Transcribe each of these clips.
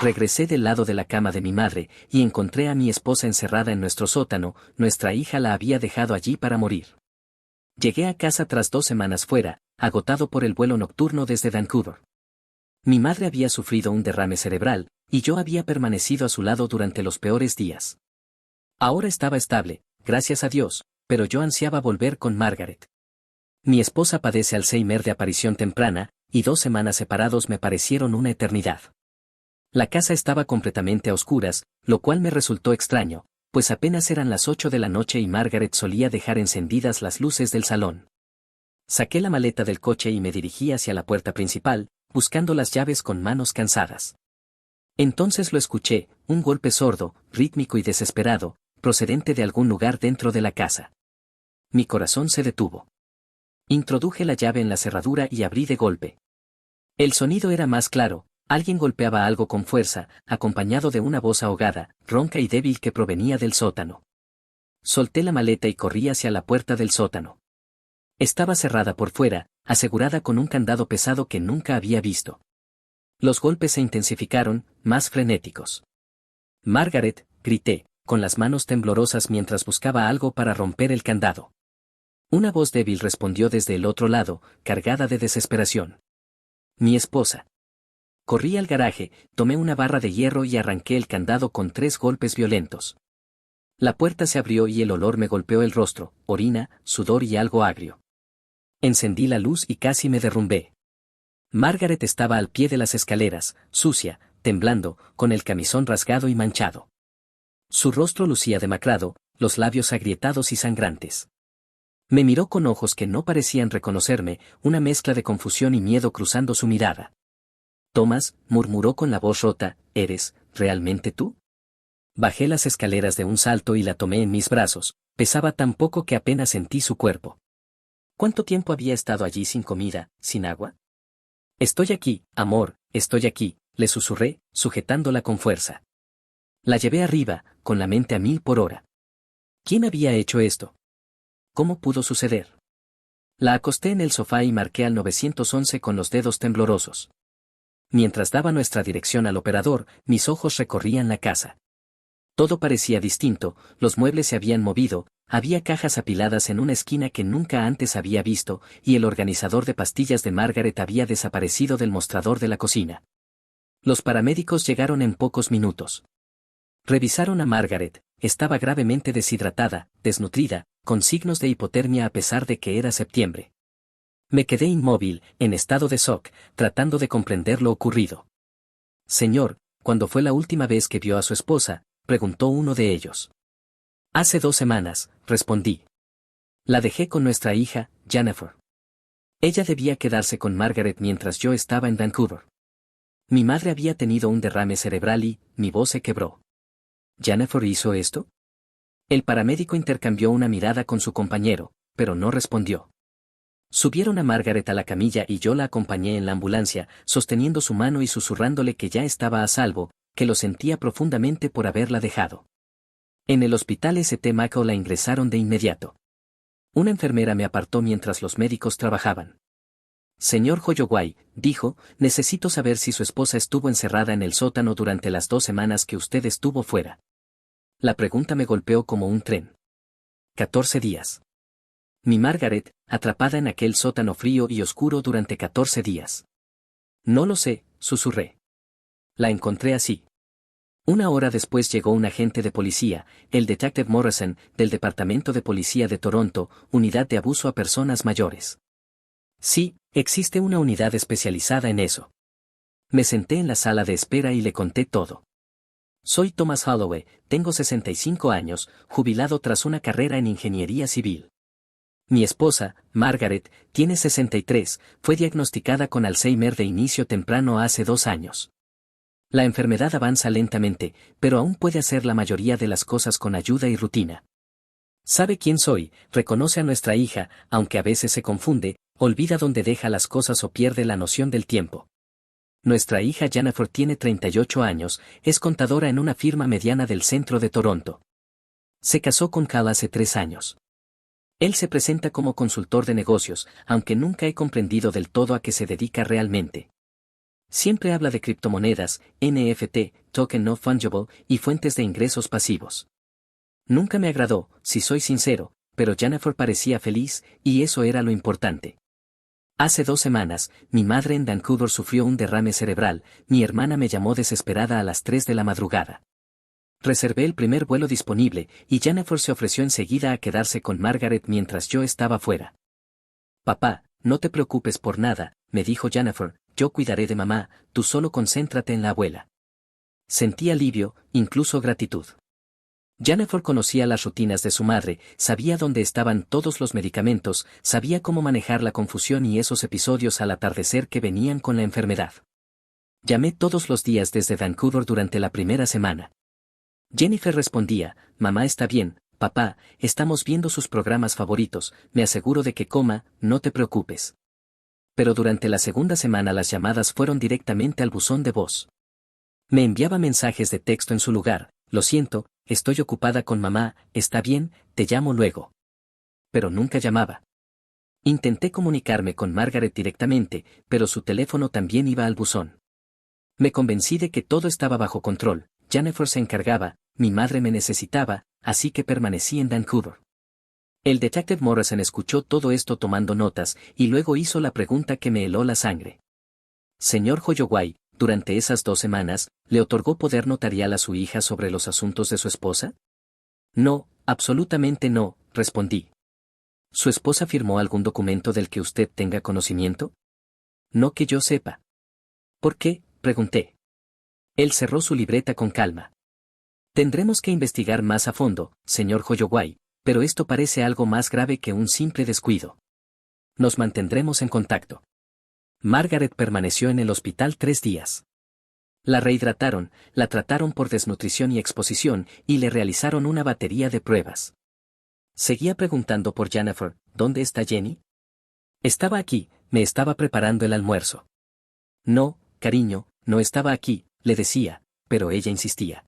Regresé del lado de la cama de mi madre, y encontré a mi esposa encerrada en nuestro sótano. Nuestra hija la había dejado allí para morir. Llegué a casa tras 2 semanas fuera, agotado por el vuelo nocturno desde Vancouver. Mi madre había sufrido un derrame cerebral, y yo había permanecido a su lado durante los peores días. Ahora estaba estable, gracias a Dios, pero yo ansiaba volver con Margaret. Mi esposa padece Alzheimer de aparición temprana, y 2 semanas separados me parecieron una eternidad. La casa estaba completamente a oscuras, lo cual me resultó extraño, pues apenas eran las 8 de la noche y Margaret solía dejar encendidas las luces del salón. Saqué la maleta del coche y me dirigí hacia la puerta principal, buscando las llaves con manos cansadas. Entonces lo escuché, un golpe sordo, rítmico y desesperado, procedente de algún lugar dentro de la casa. Mi corazón se detuvo. Introduje la llave en la cerradura y abrí de golpe. El sonido era más claro, alguien golpeaba algo con fuerza, acompañado de una voz ahogada, ronca y débil que provenía del sótano. Solté la maleta y corrí hacia la puerta del sótano. Estaba cerrada por fuera, asegurada con un candado pesado que nunca había visto. Los golpes se intensificaron, más frenéticos. Margaret, grité, con las manos temblorosas mientras buscaba algo para romper el candado. Una voz débil respondió desde el otro lado, cargada de desesperación. Mi esposa. Corrí al garaje, tomé una barra de hierro y arranqué el candado con 3 golpes violentos. La puerta se abrió y el olor me golpeó el rostro, orina, sudor y algo agrio. Encendí la luz y casi me derrumbé. Margaret estaba al pie de las escaleras, sucia, temblando, con el camisón rasgado y manchado. Su rostro lucía demacrado, los labios agrietados y sangrantes. Me miró con ojos que no parecían reconocerme, una mezcla de confusión y miedo cruzando su mirada. Thomas, murmuró con la voz rota, ¿eres, realmente tú? Bajé las escaleras de un salto y la tomé en mis brazos, pesaba tan poco que apenas sentí su cuerpo. ¿Cuánto tiempo había estado allí sin comida, sin agua? Estoy aquí, amor, estoy aquí, le susurré, sujetándola con fuerza. La llevé arriba, con la mente a 1000 por hora. ¿Quién había hecho esto? ¿Cómo pudo suceder? La acosté en el sofá y marqué al 911 con los dedos temblorosos. Mientras daba nuestra dirección al operador, mis ojos recorrían la casa. Todo parecía distinto, los muebles se habían movido, había cajas apiladas en una esquina que nunca antes había visto, y el organizador de pastillas de Margaret había desaparecido del mostrador de la cocina. Los paramédicos llegaron en pocos minutos. Revisaron a Margaret, estaba gravemente deshidratada, desnutrida, con signos de hipotermia a pesar de que era septiembre. Me quedé inmóvil, en estado de shock, tratando de comprender lo ocurrido. Señor, ¿cuándo fue la última vez que vio a su esposa?, preguntó uno de ellos. Hace 2 semanas, respondí. La dejé con nuestra hija, Jennifer. Ella debía quedarse con Margaret mientras yo estaba en Vancouver. Mi madre había tenido un derrame cerebral y, mi voz se quebró. ¿Jennifer hizo esto? El paramédico intercambió una mirada con su compañero, pero no respondió. Subieron a Margaret a la camilla y yo la acompañé en la ambulancia, sosteniendo su mano y susurrándole que ya estaba a salvo, que lo sentía profundamente por haberla dejado. En el hospital St. Michael la ingresaron de inmediato. Una enfermera me apartó mientras los médicos trabajaban. Señor Holloway, dijo, necesito saber si su esposa estuvo encerrada en el sótano durante las 2 semanas que usted estuvo fuera. La pregunta me golpeó como un tren. 14 días. Mi Margaret, atrapada en aquel sótano frío y oscuro durante 14 días. No lo sé, susurré. La encontré así. 1 hora después llegó un agente de policía, el detective Morrison, del Departamento de Policía de Toronto, Unidad de Abuso a Personas Mayores. Sí, existe una unidad especializada en eso. Me senté en la sala de espera y le conté todo. Soy Thomas Holloway, tengo 65 años, jubilado tras una carrera en ingeniería civil. Mi esposa, Margaret, tiene 63, fue diagnosticada con Alzheimer de inicio temprano hace 2 años. La enfermedad avanza lentamente, pero aún puede hacer la mayoría de las cosas con ayuda y rutina. Sabe quién soy, reconoce a nuestra hija, aunque a veces se confunde, olvida dónde deja las cosas o pierde la noción del tiempo. Nuestra hija Jennifer tiene 38 años, es contadora en una firma mediana del centro de Toronto. Se casó con Cal hace 3 años. Él se presenta como consultor de negocios, aunque nunca he comprendido del todo a qué se dedica realmente. Siempre habla de criptomonedas, NFT, token no fungible y fuentes de ingresos pasivos. Nunca me agradó, si soy sincero, pero Jennifer parecía feliz, y eso era lo importante. Hace 2 semanas, mi madre en Vancouver sufrió un derrame cerebral, mi hermana me llamó desesperada a las 3 de la madrugada. Reservé el primer vuelo disponible, y Jennifer se ofreció enseguida a quedarse con Margaret mientras yo estaba fuera. Papá, no te preocupes por nada, me dijo Jennifer, yo cuidaré de mamá, tú solo concéntrate en la abuela. Sentí alivio, incluso gratitud. Jennifer conocía las rutinas de su madre, sabía dónde estaban todos los medicamentos, sabía cómo manejar la confusión y esos episodios al atardecer que venían con la enfermedad. Llamé todos los días desde Vancouver durante la primera semana. Jennifer respondía, mamá está bien, papá, estamos viendo sus programas favoritos, me aseguro de que coma, no te preocupes. Pero durante la segunda semana las llamadas fueron directamente al buzón de voz. Me enviaba mensajes de texto en su lugar, lo siento, estoy ocupada con mamá, está bien, te llamo luego. Pero nunca llamaba. Intenté comunicarme con Margaret directamente, pero su teléfono también iba al buzón. Me convencí de que todo estaba bajo control, Jennifer se encargaba, mi madre me necesitaba, así que permanecí en Vancouver. El detective Morrison escuchó todo esto tomando notas, y luego hizo la pregunta que me heló la sangre. Señor Holloway, durante esas 2 semanas, ¿le otorgó poder notarial a su hija sobre los asuntos de su esposa? No, absolutamente no, respondí. ¿Su esposa firmó algún documento del que usted tenga conocimiento? No que yo sepa. ¿Por qué?, pregunté. Él cerró su libreta con calma. Tendremos que investigar más a fondo, señor Holloway, pero esto parece algo más grave que un simple descuido. Nos mantendremos en contacto. Margaret permaneció en el hospital 3 días. La rehidrataron, la trataron por desnutrición y exposición, y le realizaron una batería de pruebas. Seguía preguntando por Jennifer, ¿dónde está Jenny? Estaba aquí, me estaba preparando el almuerzo. No, cariño, no estaba aquí, le decía, pero ella insistía.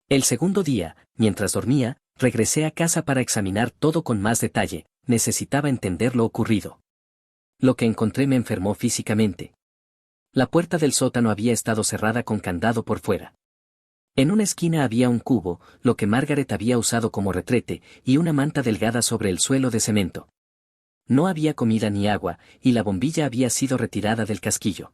El segundo día, mientras dormía, regresé a casa para examinar todo con más detalle, necesitaba entender lo ocurrido. Lo que encontré me enfermó físicamente. La puerta del sótano había estado cerrada con candado por fuera. En una esquina había un cubo, lo que Margaret había usado como retrete, y una manta delgada sobre el suelo de cemento. No había comida ni agua, y la bombilla había sido retirada del casquillo.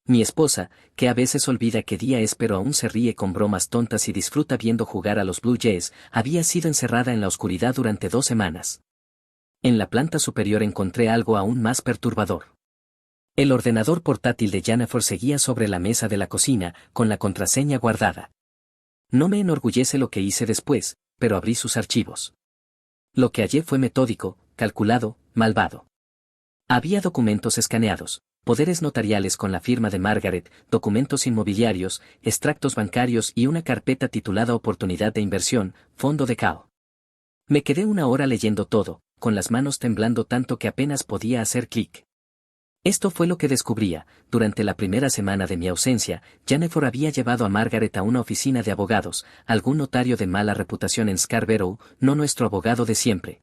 Mi esposa, que a veces olvida qué día es pero aún se ríe con bromas tontas y disfruta viendo jugar a los Blue Jays, había sido encerrada en la oscuridad durante 2 semanas. En la planta superior encontré algo aún más perturbador. El ordenador portátil de Jennifer seguía sobre la mesa de la cocina, con la contraseña guardada. No me enorgullece lo que hice después, pero abrí sus archivos. Lo que hallé fue metódico, calculado, malvado. Había documentos escaneados, poderes notariales con la firma de Margaret, documentos inmobiliarios, extractos bancarios y una carpeta titulada Oportunidad de Inversión, Fondo de Cao. Me quedé 1 hora leyendo todo, con las manos temblando tanto que apenas podía hacer clic. Esto fue lo que descubría. Durante la primera semana de mi ausencia, Jennifer había llevado a Margaret a una oficina de abogados, algún notario de mala reputación en Scarborough, no nuestro abogado de siempre.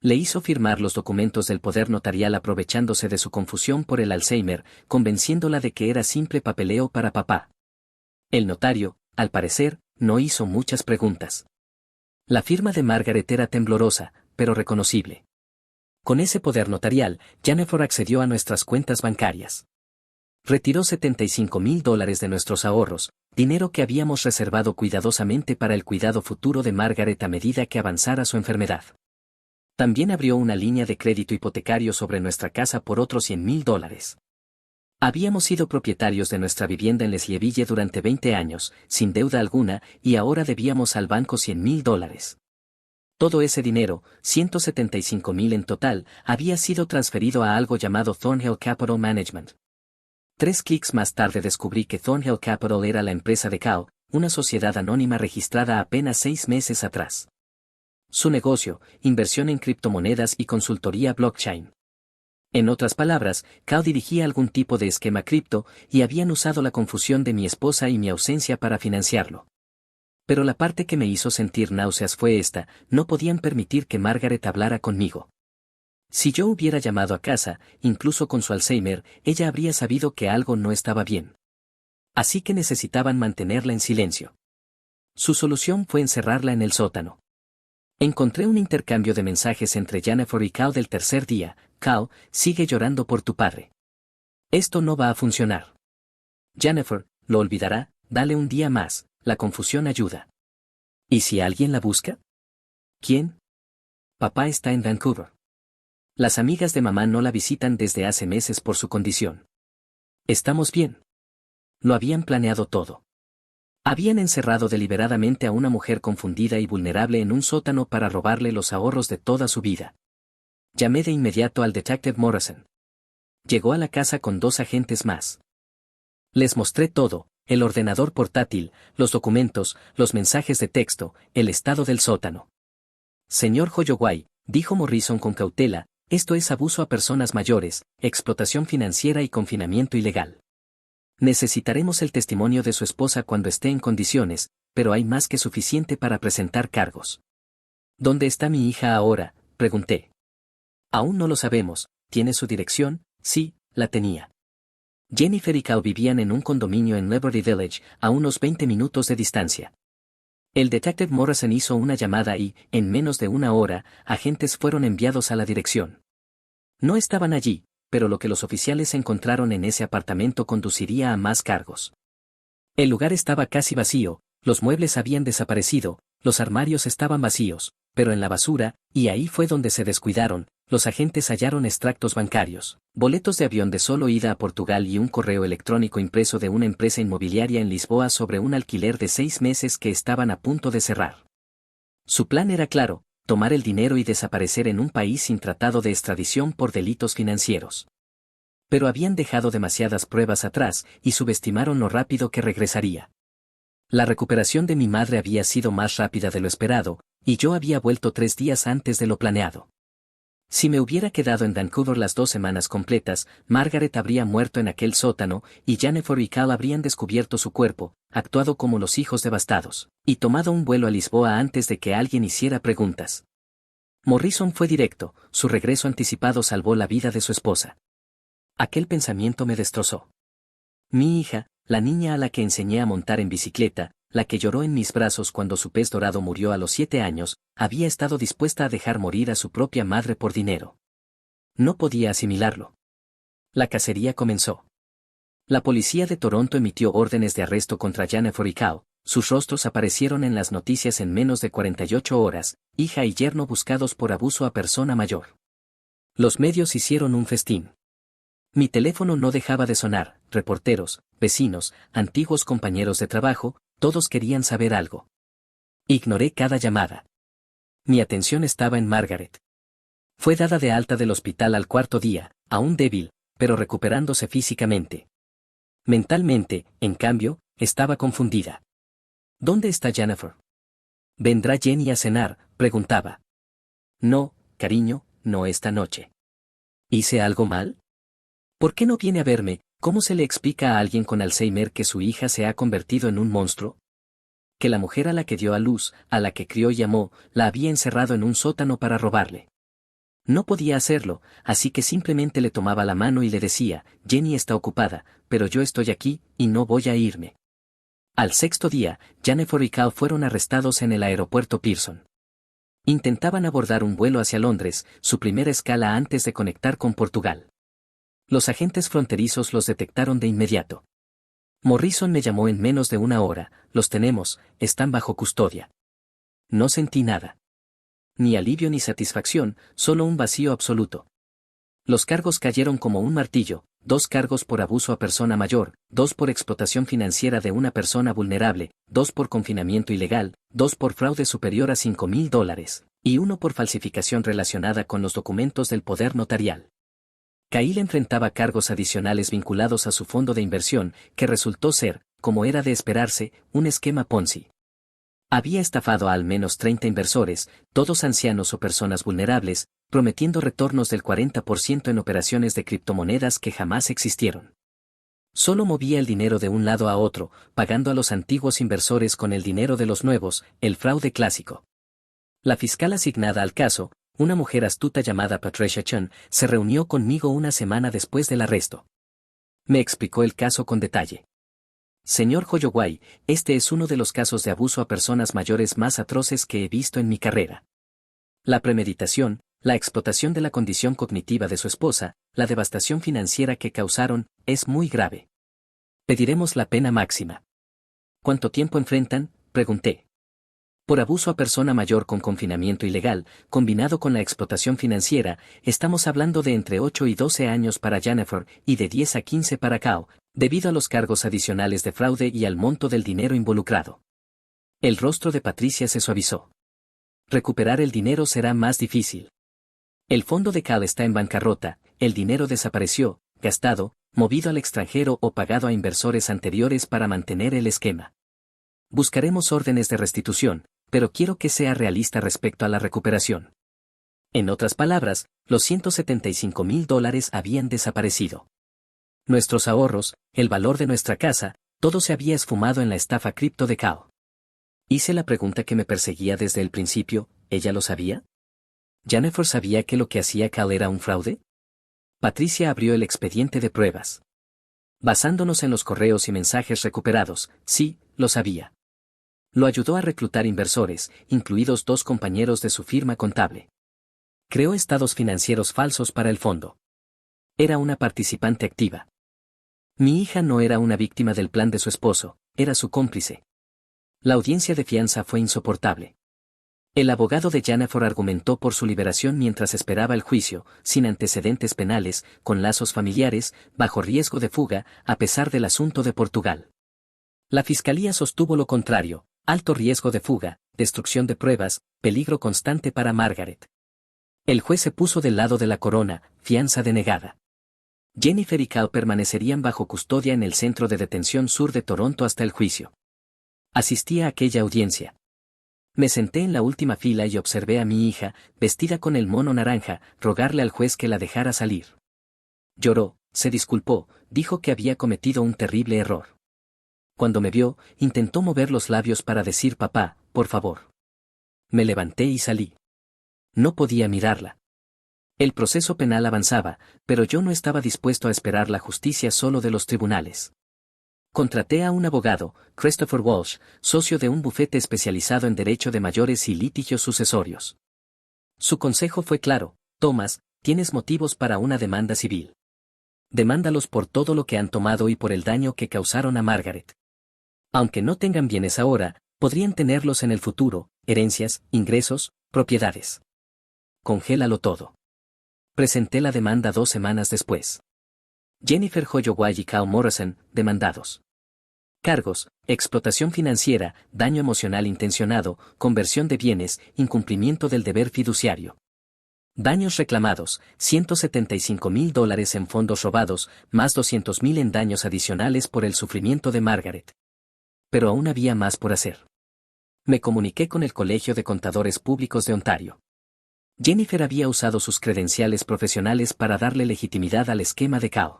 Le hizo firmar los documentos del poder notarial aprovechándose de su confusión por el Alzheimer, convenciéndola de que era simple papeleo para papá. El notario, al parecer, no hizo muchas preguntas. La firma de Margaret era temblorosa, pero reconocible. Con ese poder notarial, Jennifer accedió a nuestras cuentas bancarias. Retiró $75,000 de nuestros ahorros, dinero que habíamos reservado cuidadosamente para el cuidado futuro de Margaret a medida que avanzara su enfermedad. También abrió una línea de crédito hipotecario sobre nuestra casa por otros $100,000. Habíamos sido propietarios de nuestra vivienda en Leslieville durante 20 años, sin deuda alguna, y ahora debíamos al banco $100,000. Todo ese dinero, $175,000 en total, había sido transferido a algo llamado Thornhill Capital Management. 3 clics más tarde descubrí que Thornhill Capital era la empresa de Cao, una sociedad anónima registrada apenas 6 meses atrás. Su negocio, inversión en criptomonedas y consultoría blockchain. En otras palabras, Cao dirigía algún tipo de esquema cripto, y habían usado la confusión de mi esposa y mi ausencia para financiarlo. Pero la parte que me hizo sentir náuseas fue esta: no podían permitir que Margaret hablara conmigo. Si yo hubiera llamado a casa, incluso con su Alzheimer, ella habría sabido que algo no estaba bien. Así que necesitaban mantenerla en silencio. Su solución fue encerrarla en el sótano. Encontré un intercambio de mensajes entre Jennifer y Cal del tercer día. Cal, sigue llorando por tu padre. Esto no va a funcionar. Jennifer, lo olvidará, dale un día más, la confusión ayuda. ¿Y si alguien la busca? ¿Quién? Papá está en Vancouver. Las amigas de mamá no la visitan desde hace meses por su condición. Estamos bien. Lo habían planeado todo. Habían encerrado deliberadamente a una mujer confundida y vulnerable en un sótano para robarle los ahorros de toda su vida. Llamé de inmediato al detective Morrison. Llegó a la casa con 2 agentes más. Les mostré todo, el ordenador portátil, los documentos, los mensajes de texto, el estado del sótano. Señor Holloway, dijo Morrison con cautela, esto es abuso a personas mayores, explotación financiera y confinamiento ilegal. Necesitaremos el testimonio de su esposa cuando esté en condiciones, pero hay más que suficiente para presentar cargos. ¿Dónde está mi hija ahora?, pregunté. Aún no lo sabemos. ¿Tiene su dirección? Sí, la tenía. Jennifer y Cal vivían en un condominio en Liberty Village, a unos 20 minutos de distancia. El detective Morrison hizo una llamada y, en menos de una hora, agentes fueron enviados a la dirección. No estaban allí, pero lo que los oficiales encontraron en ese apartamento conduciría a más cargos. El lugar estaba casi vacío, los muebles habían desaparecido, los armarios estaban vacíos, pero en la basura, y ahí fue donde se descuidaron, los agentes hallaron extractos bancarios, boletos de avión de solo ida a Portugal y un correo electrónico impreso de una empresa inmobiliaria en Lisboa sobre un alquiler de 6 meses que estaban a punto de cerrar. Su plan era claro: tomar el dinero y desaparecer en un país sin tratado de extradición por delitos financieros. Pero habían dejado demasiadas pruebas atrás y subestimaron lo rápido que regresaría. La recuperación de mi madre había sido más rápida de lo esperado, y yo había vuelto 3 días antes de lo planeado. Si me hubiera quedado en Vancouver las 2 semanas completas, Margaret habría muerto en aquel sótano, y Jennifer y Cal habrían descubierto su cuerpo, actuado como los hijos devastados, y tomado un vuelo a Lisboa antes de que alguien hiciera preguntas. Morrison fue directo, su regreso anticipado salvó la vida de su esposa. Aquel pensamiento me destrozó. Mi hija, la niña a la que enseñé a montar en bicicleta, la que lloró en mis brazos cuando su pez dorado murió a los 7 años, había estado dispuesta a dejar morir a su propia madre por dinero. No podía asimilarlo. La cacería comenzó. La policía de Toronto emitió órdenes de arresto contra Jennifer y Cal, sus rostros aparecieron en las noticias en menos de 48 horas, hija y yerno buscados por abuso a persona mayor. Los medios hicieron un festín. Mi teléfono no dejaba de sonar, reporteros, vecinos, antiguos compañeros de trabajo, todos querían saber algo. Ignoré cada llamada. Mi atención estaba en Margaret. Fue dada de alta del hospital al 4.º día, aún débil, pero recuperándose físicamente. Mentalmente, en cambio, estaba confundida. ¿Dónde está Jennifer? ¿Vendrá Jenny a cenar?, preguntaba. No, cariño, no esta noche. ¿Hice algo mal? ¿Por qué no viene a verme? ¿Cómo se le explica a alguien con Alzheimer que su hija se ha convertido en un monstruo? Que la mujer a la que dio a luz, a la que crió y amó, la había encerrado en un sótano para robarle. No podía hacerlo, así que simplemente le tomaba la mano y le decía: Jenny está ocupada, pero yo estoy aquí, y no voy a irme. Al 6.º día, Jennifer y Cal fueron arrestados en el aeropuerto Pearson. Intentaban abordar un vuelo hacia Londres, su primera escala antes de conectar con Portugal. Los agentes fronterizos los detectaron de inmediato. Morrison me llamó en menos de una hora: los tenemos, están bajo custodia. No sentí nada. Ni alivio ni satisfacción, solo un vacío absoluto. Los cargos cayeron como un martillo: 2 cargos por abuso a persona mayor, 2 por explotación financiera de una persona vulnerable, 2 por confinamiento ilegal, 2 por fraude superior a $5,000, y 1 por falsificación relacionada con los documentos del poder notarial. Kyle enfrentaba cargos adicionales vinculados a su fondo de inversión, que resultó ser, como era de esperarse, un esquema Ponzi. Había estafado a al menos 30 inversores, todos ancianos o personas vulnerables, prometiendo retornos del 40% en operaciones de criptomonedas que jamás existieron. Solo movía el dinero de un lado a otro, pagando a los antiguos inversores con el dinero de los nuevos, el fraude clásico. La fiscal asignada al caso, una mujer astuta llamada Patricia Chen, se reunió conmigo una semana después del arresto. Me explicó el caso con detalle. Señor Holloway, este es uno de los casos de abuso a personas mayores más atroces que he visto en mi carrera. La premeditación, la explotación de la condición cognitiva de su esposa, la devastación financiera que causaron, es muy grave. Pediremos la pena máxima. ¿Cuánto tiempo enfrentan?, pregunté. Por abuso a persona mayor con confinamiento ilegal, combinado con la explotación financiera, estamos hablando de entre 8 y 12 años para Jennifer y de 10 a 15 para Cao, debido a los cargos adicionales de fraude y al monto del dinero involucrado. El rostro de Patricia se suavizó. Recuperar el dinero será más difícil. El fondo de Cal está en bancarrota, el dinero desapareció, gastado, movido al extranjero o pagado a inversores anteriores para mantener el esquema. Buscaremos órdenes de restitución, pero quiero que sea realista respecto a la recuperación. En otras palabras, los $175,000 habían desaparecido. Nuestros ahorros, el valor de nuestra casa, todo se había esfumado en la estafa cripto de Cal. Hice la pregunta que me perseguía desde el principio, ¿ella lo sabía? ¿Jennifer sabía que lo que hacía Cal era un fraude? Patricia abrió el expediente de pruebas. Basándonos en los correos y mensajes recuperados, sí, lo sabía. Lo ayudó a reclutar inversores, incluidos 2 compañeros de su firma contable. Creó estados financieros falsos para el fondo. Era una participante activa. Mi hija no era una víctima del plan de su esposo, era su cómplice. La audiencia de fianza fue insoportable. El abogado de Jennifer argumentó por su liberación mientras esperaba el juicio, sin antecedentes penales, con lazos familiares, bajo riesgo de fuga, a pesar del asunto de Portugal. La fiscalía sostuvo lo contrario, alto riesgo de fuga, destrucción de pruebas, peligro constante para Margaret. El juez se puso del lado de la corona, fianza denegada. Jennifer y Cal permanecerían bajo custodia en el centro de detención sur de Toronto hasta el juicio. Asistí a aquella audiencia. Me senté en la última fila y observé a mi hija, vestida con el mono naranja, rogarle al juez que la dejara salir. Lloró, se disculpó, dijo que había cometido un terrible error. Cuando me vio, intentó mover los labios para decir papá, por favor. Me levanté y salí. No podía mirarla. El proceso penal avanzaba, pero yo no estaba dispuesto a esperar la justicia solo de los tribunales. Contraté a un abogado, Christopher Walsh, socio de un bufete especializado en derecho de mayores y litigios sucesorios. Su consejo fue claro: Thomas, tienes motivos para una demanda civil. Demándalos por todo lo que han tomado y por el daño que causaron a Margaret. Aunque no tengan bienes ahora, podrían tenerlos en el futuro, herencias, ingresos, propiedades. Congélalo todo. Presenté la demanda 2 semanas después. Jennifer Holloway y Cal Morrison, demandados. Cargos: explotación financiera, daño emocional intencionado, conversión de bienes, incumplimiento del deber fiduciario. Daños reclamados: $175,000 en fondos robados, más $200,000 en daños adicionales por el sufrimiento de Margaret. Pero aún había más por hacer. Me comuniqué con el Colegio de Contadores Públicos de Ontario. Jennifer había usado sus credenciales profesionales para darle legitimidad al esquema de Cal.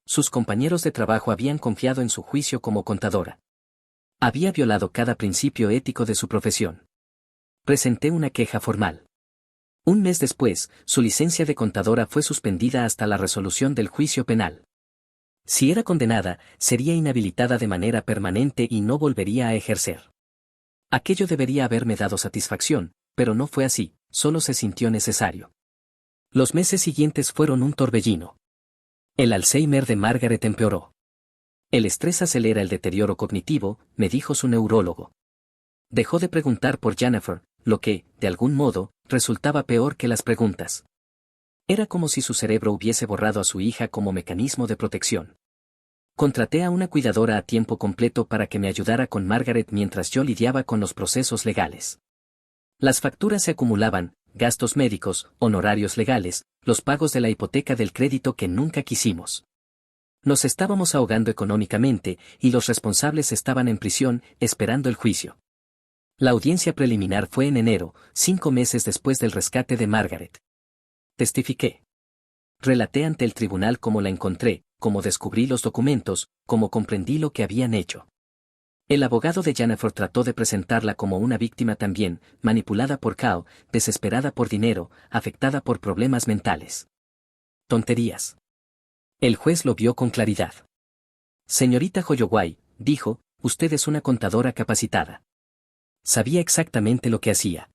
Sus compañeros de trabajo habían confiado en su juicio como contadora. Había violado cada principio ético de su profesión. Presenté una queja formal. Un mes después, su licencia de contadora fue suspendida hasta la resolución del juicio penal. Si era condenada, sería inhabilitada de manera permanente y no volvería a ejercer. Aquello debería haberme dado satisfacción, pero no fue así, solo se sintió necesario. Los meses siguientes fueron un torbellino. El Alzheimer de Margaret empeoró. El estrés acelera el deterioro cognitivo, me dijo su neurólogo. Dejó de preguntar por Jennifer, lo que, de algún modo, resultaba peor que las preguntas. Era como si su cerebro hubiese borrado a su hija como mecanismo de protección. Contraté a una cuidadora a tiempo completo para que me ayudara con Margaret mientras yo lidiaba con los procesos legales. Las facturas se acumulaban, gastos médicos, honorarios legales, los pagos de la hipoteca del crédito que nunca quisimos. Nos estábamos ahogando económicamente, y los responsables estaban en prisión, esperando el juicio. La audiencia preliminar fue en enero, 5 meses después del rescate de Margaret. Testifiqué. Relaté ante el tribunal cómo la encontré, cómo descubrí los documentos, cómo comprendí lo que habían hecho. El abogado de Jennifer trató de presentarla como una víctima también, manipulada por Cal, desesperada por dinero, afectada por problemas mentales. Tonterías. El juez lo vio con claridad. Señorita Holloway, dijo, usted es una contadora capacitada. Sabía exactamente lo que hacía.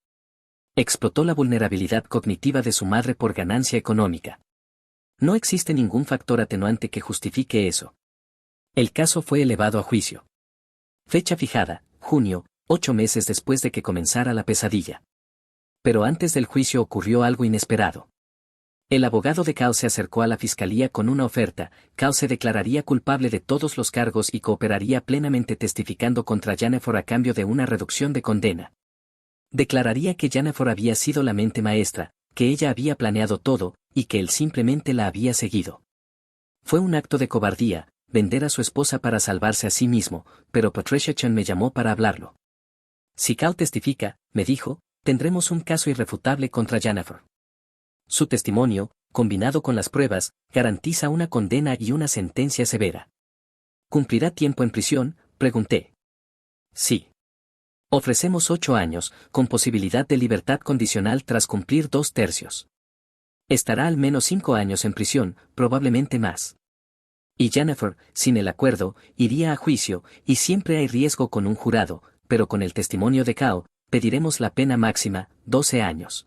Explotó la vulnerabilidad cognitiva de su madre por ganancia económica. No existe ningún factor atenuante que justifique eso. El caso fue elevado a juicio. Fecha fijada, junio, 8 meses después de que comenzara la pesadilla. Pero antes del juicio ocurrió algo inesperado. El abogado de Cal se acercó a la fiscalía con una oferta. Cal se declararía culpable de todos los cargos y cooperaría plenamente testificando contra Jennifer a cambio de una reducción de condena. Declararía que Jennifer había sido la mente maestra, que ella había planeado todo, y que él simplemente la había seguido. Fue un acto de cobardía, vender a su esposa para salvarse a sí mismo, pero Patricia Chan me llamó para hablarlo. Si Cal testifica, me dijo, tendremos un caso irrefutable contra Jennifer. Su testimonio, combinado con las pruebas, garantiza una condena y una sentencia severa. ¿Cumplirá tiempo en prisión?, pregunté. Sí. Ofrecemos 8 años, con posibilidad de libertad condicional tras cumplir 2/3. Estará al menos 5 años en prisión, probablemente más. Y Jennifer, sin el acuerdo, iría a juicio, y siempre hay riesgo con un jurado, pero con el testimonio de Cal, pediremos la pena máxima, 12 años.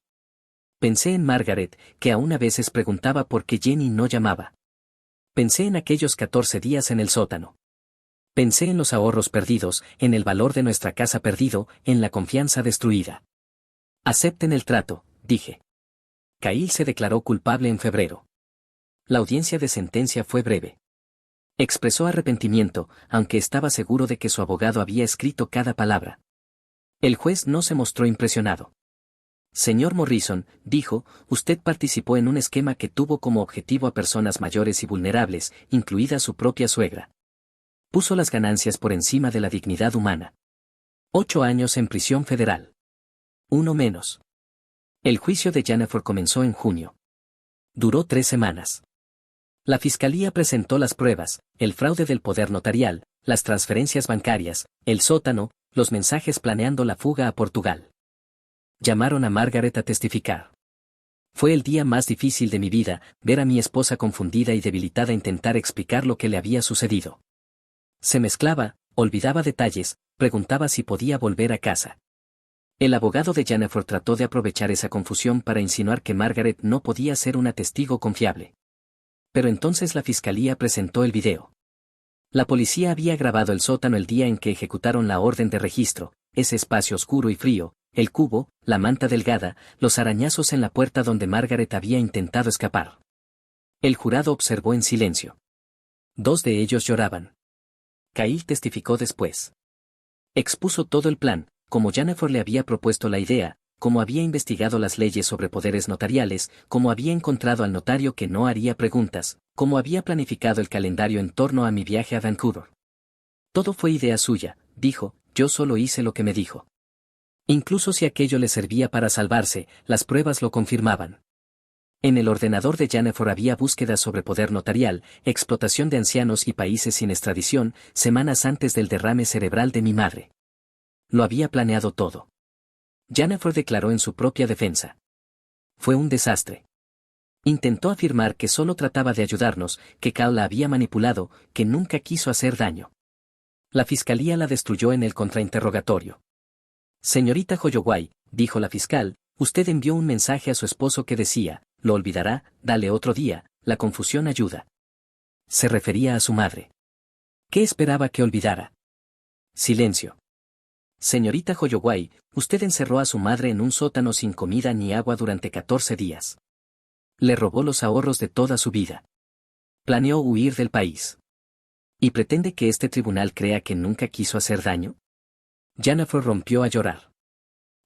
Pensé en Margaret, que aún a veces preguntaba por qué Jenny no llamaba. Pensé en aquellos 14 días en el sótano. Pensé en los ahorros perdidos, en el valor de nuestra casa perdido, en la confianza destruida. Acepten el trato, dije. Kyle se declaró culpable en febrero. La audiencia de sentencia fue breve. Expresó arrepentimiento, aunque estaba seguro de que su abogado había escrito cada palabra. El juez no se mostró impresionado. Señor Morrison, dijo, usted participó en un esquema que tuvo como objetivo a personas mayores y vulnerables, incluida su propia suegra. Puso las ganancias por encima de la dignidad humana. 8 años en prisión federal. Uno menos. El juicio de Jennifer comenzó en junio. Duró 3 semanas. La fiscalía presentó las pruebas, el fraude del poder notarial, las transferencias bancarias, el sótano, los mensajes planeando la fuga a Portugal. Llamaron a Margaret a testificar. Fue el día más difícil de mi vida, ver a mi esposa confundida y debilitada intentar explicar lo que le había sucedido. Se mezclaba, olvidaba detalles, preguntaba si podía volver a casa. El abogado de Jennifer trató de aprovechar esa confusión para insinuar que Margaret no podía ser una testigo confiable. Pero entonces la fiscalía presentó el video. La policía había grabado el sótano el día en que ejecutaron la orden de registro, ese espacio oscuro y frío, el cubo, la manta delgada, los arañazos en la puerta donde Margaret había intentado escapar. El jurado observó en silencio. 2 de ellos lloraban. Kyle testificó después. Expuso todo el plan, como Jennifer le había propuesto la idea, cómo había investigado las leyes sobre poderes notariales, cómo había encontrado al notario que no haría preguntas, cómo había planificado el calendario en torno a mi viaje a Vancouver. Todo fue idea suya, dijo, yo solo hice lo que me dijo. Incluso si aquello le servía para salvarse, las pruebas lo confirmaban. En el ordenador de Jennifer había búsquedas sobre poder notarial, explotación de ancianos y países sin extradición, semanas antes del derrame cerebral de mi madre. Lo había planeado todo. Jennifer declaró en su propia defensa. Fue un desastre. Intentó afirmar que solo trataba de ayudarnos, que Cal la había manipulado, que nunca quiso hacer daño. La fiscalía la destruyó en el contrainterrogatorio. Señorita Holloway, dijo la fiscal, usted envió un mensaje a su esposo que decía, lo olvidará, dale otro día, la confusión ayuda. Se refería a su madre. ¿Qué esperaba que olvidara? Silencio. Señorita Holloway, usted encerró a su madre en un sótano sin comida ni agua durante 14 días. Le robó los ahorros de toda su vida. Planeó huir del país. ¿Y pretende que este tribunal crea que nunca quiso hacer daño? Jennifer rompió a llorar.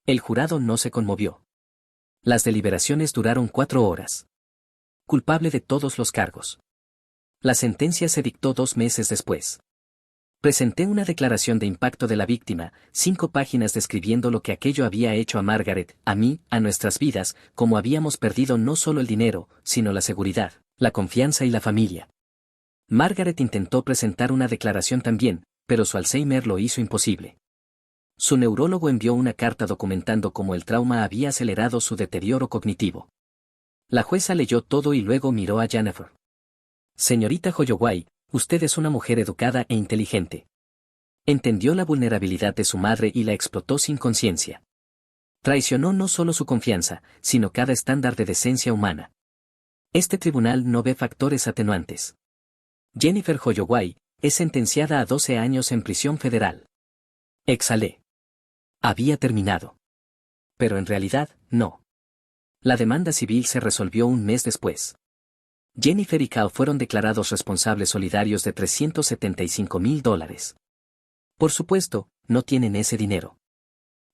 El jurado no se conmovió. Las deliberaciones duraron 4 horas. Culpable de todos los cargos. La sentencia se dictó 2 meses después. Presenté una declaración de impacto de la víctima, 5 páginas describiendo lo que aquello había hecho a Margaret, a mí, a nuestras vidas, cómo habíamos perdido no solo el dinero, sino la seguridad, la confianza y la familia. Margaret intentó presentar una declaración también, pero su Alzheimer lo hizo imposible. Su neurólogo envió una carta documentando cómo el trauma había acelerado su deterioro cognitivo. La jueza leyó todo y luego miró a Jennifer. Señorita Holloway, usted es una mujer educada e inteligente. Entendió la vulnerabilidad de su madre y la explotó sin conciencia. Traicionó no solo su confianza, sino cada estándar de decencia humana. Este tribunal no ve factores atenuantes. Jennifer Holloway es sentenciada a 12 años en prisión federal. Exhalé. Había terminado. Pero en realidad, no. La demanda civil se resolvió un mes después. Jennifer y Cal fueron declarados responsables solidarios de $375,000. Por supuesto, no tienen ese dinero.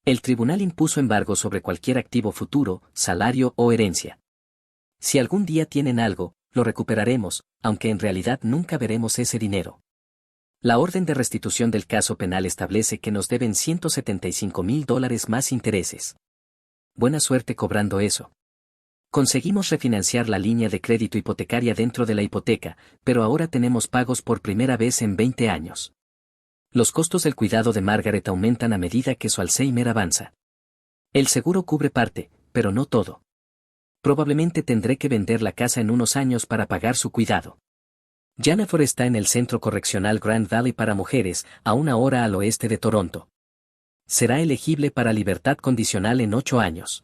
El tribunal impuso embargo sobre cualquier activo futuro, salario o herencia. Si algún día tienen algo, lo recuperaremos, aunque en realidad nunca veremos ese dinero. La orden de restitución del caso penal establece que nos deben $175,000 más intereses. Buena suerte cobrando eso. Conseguimos refinanciar la línea de crédito hipotecaria dentro de la hipoteca, pero ahora tenemos pagos por primera vez en 20 años. Los costos del cuidado de Margaret aumentan a medida que su Alzheimer avanza. El seguro cubre parte, pero no todo. Probablemente tendré que vender la casa en unos años para pagar su cuidado. Jennifer está en el Centro Correccional Grand Valley para mujeres, a 1 hora al oeste de Toronto. Será elegible para libertad condicional en 8 años.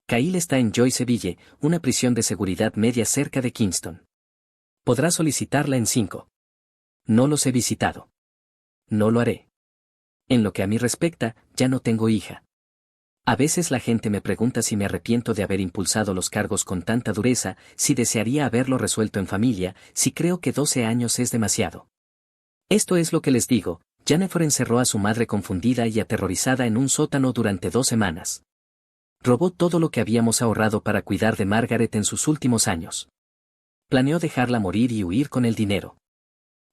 Kyle está en Joyceville, una prisión de seguridad media cerca de Kingston. Podrá solicitarla en 5. No los he visitado. No lo haré. En lo que a mí respecta, ya no tengo hija. A veces la gente me pregunta si me arrepiento de haber impulsado los cargos con tanta dureza, si desearía haberlo resuelto en familia, si creo que 12 años es demasiado. Esto es lo que les digo, Jennifer encerró a su madre confundida y aterrorizada en un sótano durante 2 semanas. Robó todo lo que habíamos ahorrado para cuidar de Margaret en sus últimos años. Planeó dejarla morir y huir con el dinero.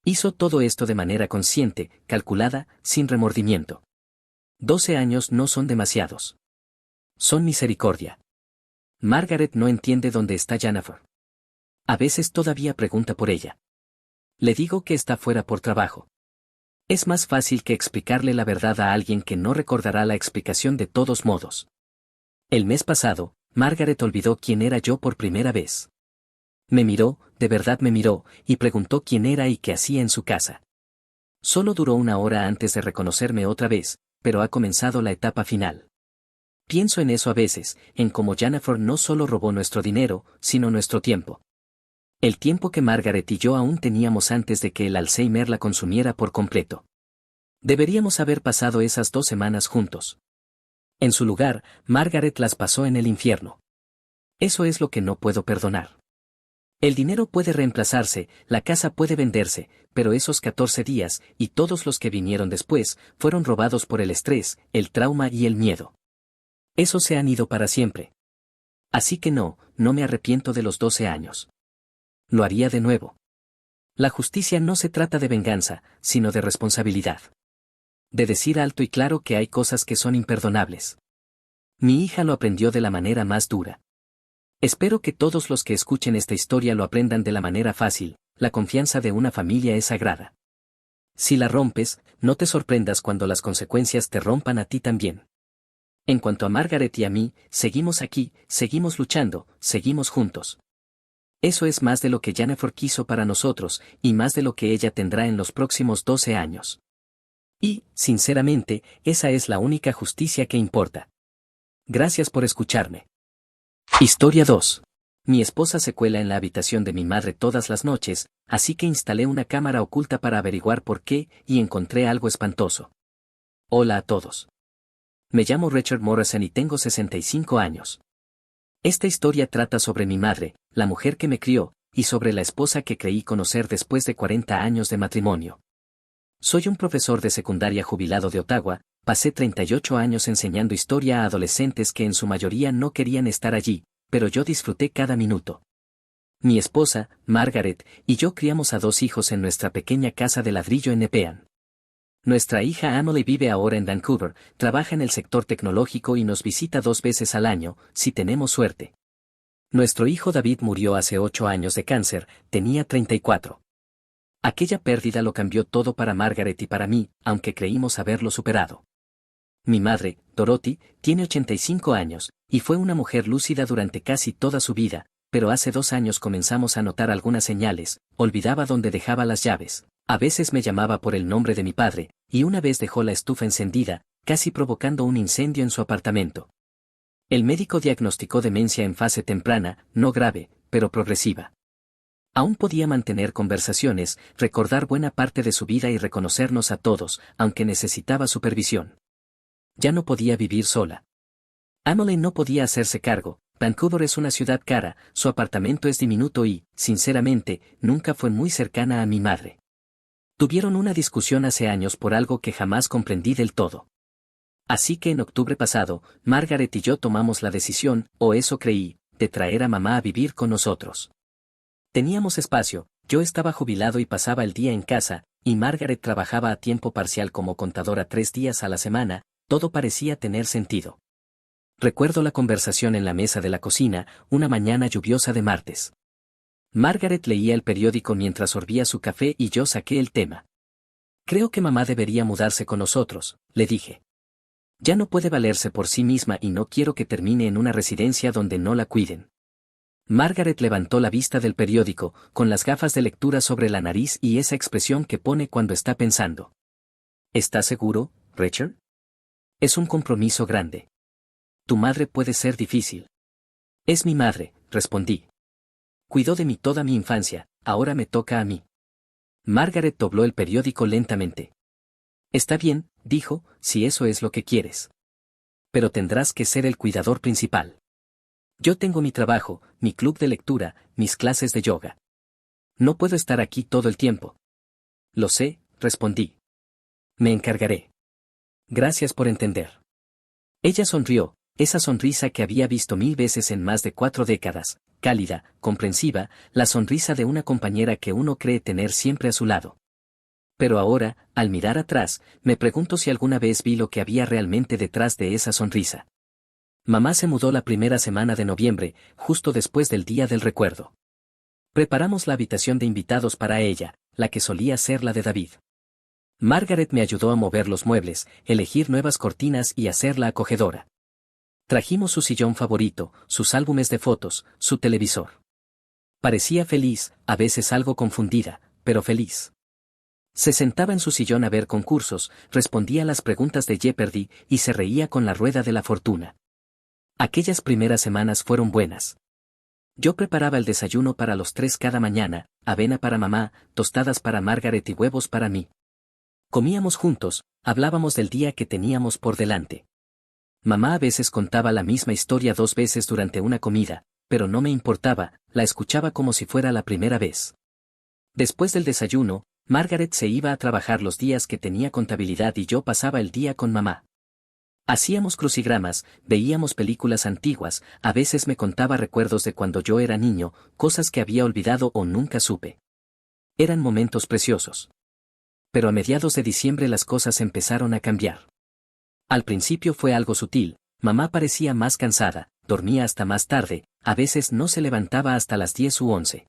Hizo todo esto de manera consciente, calculada, sin remordimiento. 12 años no son demasiados. Son misericordia. Margaret no entiende dónde está Jennifer. A veces todavía pregunta por ella. Le digo que está fuera por trabajo. Es más fácil que explicarle la verdad a alguien que no recordará la explicación de todos modos. El mes pasado, Margaret olvidó quién era yo por primera vez. Me miró, de verdad me miró, y preguntó quién era y qué hacía en su casa. Solo duró 1 hora antes de reconocerme otra vez, pero ha comenzado la etapa final. Pienso en eso a veces, en cómo Jennifer no solo robó nuestro dinero, sino nuestro tiempo. El tiempo que Margaret y yo aún teníamos antes de que el Alzheimer la consumiera por completo. Deberíamos haber pasado esas 2 semanas juntos. En su lugar, Margaret las pasó en el infierno. Eso es lo que no puedo perdonar. El dinero puede reemplazarse, la casa puede venderse, pero esos 14 días, y todos los que vinieron después, fueron robados por el estrés, el trauma y el miedo. Esos se han ido para siempre. Así que no me arrepiento de los 12 años. Lo haría de nuevo. La justicia no se trata de venganza, sino de responsabilidad. De decir alto y claro que hay cosas que son imperdonables. Mi hija lo aprendió de la manera más dura. Espero que todos los que escuchen esta historia lo aprendan de la manera fácil, la confianza de una familia es sagrada. Si la rompes, no te sorprendas cuando las consecuencias te rompan a ti también. En cuanto a Margaret y a mí, seguimos aquí, seguimos luchando, seguimos juntos. Eso es más de lo que Jennifer quiso para nosotros, y más de lo que ella tendrá en los próximos 12 años. Y, sinceramente, esa es la única justicia que importa. Gracias por escucharme. Historia 2. Mi esposa se cuela en la habitación de mi madre todas las noches, así que instalé una cámara oculta para averiguar por qué, y encontré algo espantoso. Hola a todos. Me llamo Richard Morrison y tengo 65 años. Esta historia trata sobre mi madre, la mujer que me crió, y sobre la esposa que creí conocer después de 40 años de matrimonio. Soy un profesor de secundaria jubilado de Ottawa, pasé 38 años enseñando historia a adolescentes que en su mayoría no querían estar allí, pero yo disfruté cada minuto. Mi esposa, Margaret, y yo criamos a 2 hijos en nuestra pequeña casa de ladrillo en Nepean. Nuestra hija Emily vive ahora en Vancouver, trabaja en el sector tecnológico y nos visita 2 veces al año, si tenemos suerte. Nuestro hijo David murió hace 8 años de cáncer, tenía 34. Aquella pérdida lo cambió todo para Margaret y para mí, aunque creímos haberlo superado. Mi madre, Dorothy, tiene 85 años, y fue una mujer lúcida durante casi toda su vida, pero hace 2 años comenzamos a notar algunas señales, olvidaba dónde dejaba las llaves, a veces me llamaba por el nombre de mi padre, y una vez dejó la estufa encendida, casi provocando un incendio en su apartamento. El médico diagnosticó demencia en fase temprana, no grave, pero progresiva. Aún podía mantener conversaciones, recordar buena parte de su vida y reconocernos a todos, aunque necesitaba supervisión. Ya no podía vivir sola. Emily no podía hacerse cargo. Vancouver es una ciudad cara, su apartamento es diminuto y, sinceramente, nunca fue muy cercana a mi madre. Tuvieron una discusión hace años por algo que jamás comprendí del todo. Así que en octubre pasado, Margaret y yo tomamos la decisión, o eso creí, de traer a mamá a vivir con nosotros. Teníamos espacio, yo estaba jubilado y pasaba el día en casa, y Margaret trabajaba a tiempo parcial como contadora 3 días a la semana, todo parecía tener sentido. Recuerdo la conversación en la mesa de la cocina, una mañana lluviosa de martes. Margaret leía el periódico mientras sorbía su café y yo saqué el tema. Creo que mamá debería mudarse con nosotros, le dije. Ya no puede valerse por sí misma y no quiero que termine en una residencia donde no la cuiden. Margaret levantó la vista del periódico, con las gafas de lectura sobre la nariz y esa expresión que pone cuando está pensando. ¿Estás seguro, Richard? Es un compromiso grande. Tu madre puede ser difícil. Es mi madre, respondí. Cuidó de mí toda mi infancia, ahora me toca a mí. Margaret dobló el periódico lentamente. Está bien, dijo, si eso es lo que quieres. Pero tendrás que ser el cuidador principal. Yo tengo mi trabajo, mi club de lectura, mis clases de yoga. No puedo estar aquí todo el tiempo. Lo sé, respondí. Me encargaré. Gracias por entender. Ella sonrió, esa sonrisa que había visto 1000 veces en más de 4 décadas, cálida, comprensiva, la sonrisa de una compañera que uno cree tener siempre a su lado. Pero ahora, al mirar atrás, me pregunto si alguna vez vi lo que había realmente detrás de esa sonrisa. Mamá se mudó la primera semana de noviembre, justo después del Día del Recuerdo. Preparamos la habitación de invitados para ella, la que solía ser la de David. Margaret me ayudó a mover los muebles, elegir nuevas cortinas y hacerla acogedora. Trajimos su sillón favorito, sus álbumes de fotos, su televisor. Parecía feliz, a veces algo confundida, pero feliz. Se sentaba en su sillón a ver concursos, respondía a las preguntas de Jeopardy y se reía con la rueda de la fortuna. Aquellas primeras semanas fueron buenas. Yo preparaba el desayuno para los 3 cada mañana, avena para mamá, tostadas para Margaret y huevos para mí. Comíamos juntos, hablábamos del día que teníamos por delante. Mamá a veces contaba la misma historia 2 veces durante una comida, pero no me importaba, la escuchaba como si fuera la primera vez. Después del desayuno, Margaret se iba a trabajar los días que tenía contabilidad y yo pasaba el día con mamá. Hacíamos crucigramas, veíamos películas antiguas, a veces me contaba recuerdos de cuando yo era niño, cosas que había olvidado o nunca supe. Eran momentos preciosos. Pero a mediados de diciembre las cosas empezaron a cambiar. Al principio fue algo sutil, mamá parecía más cansada, dormía hasta más tarde, a veces no se levantaba hasta las 10 u 11.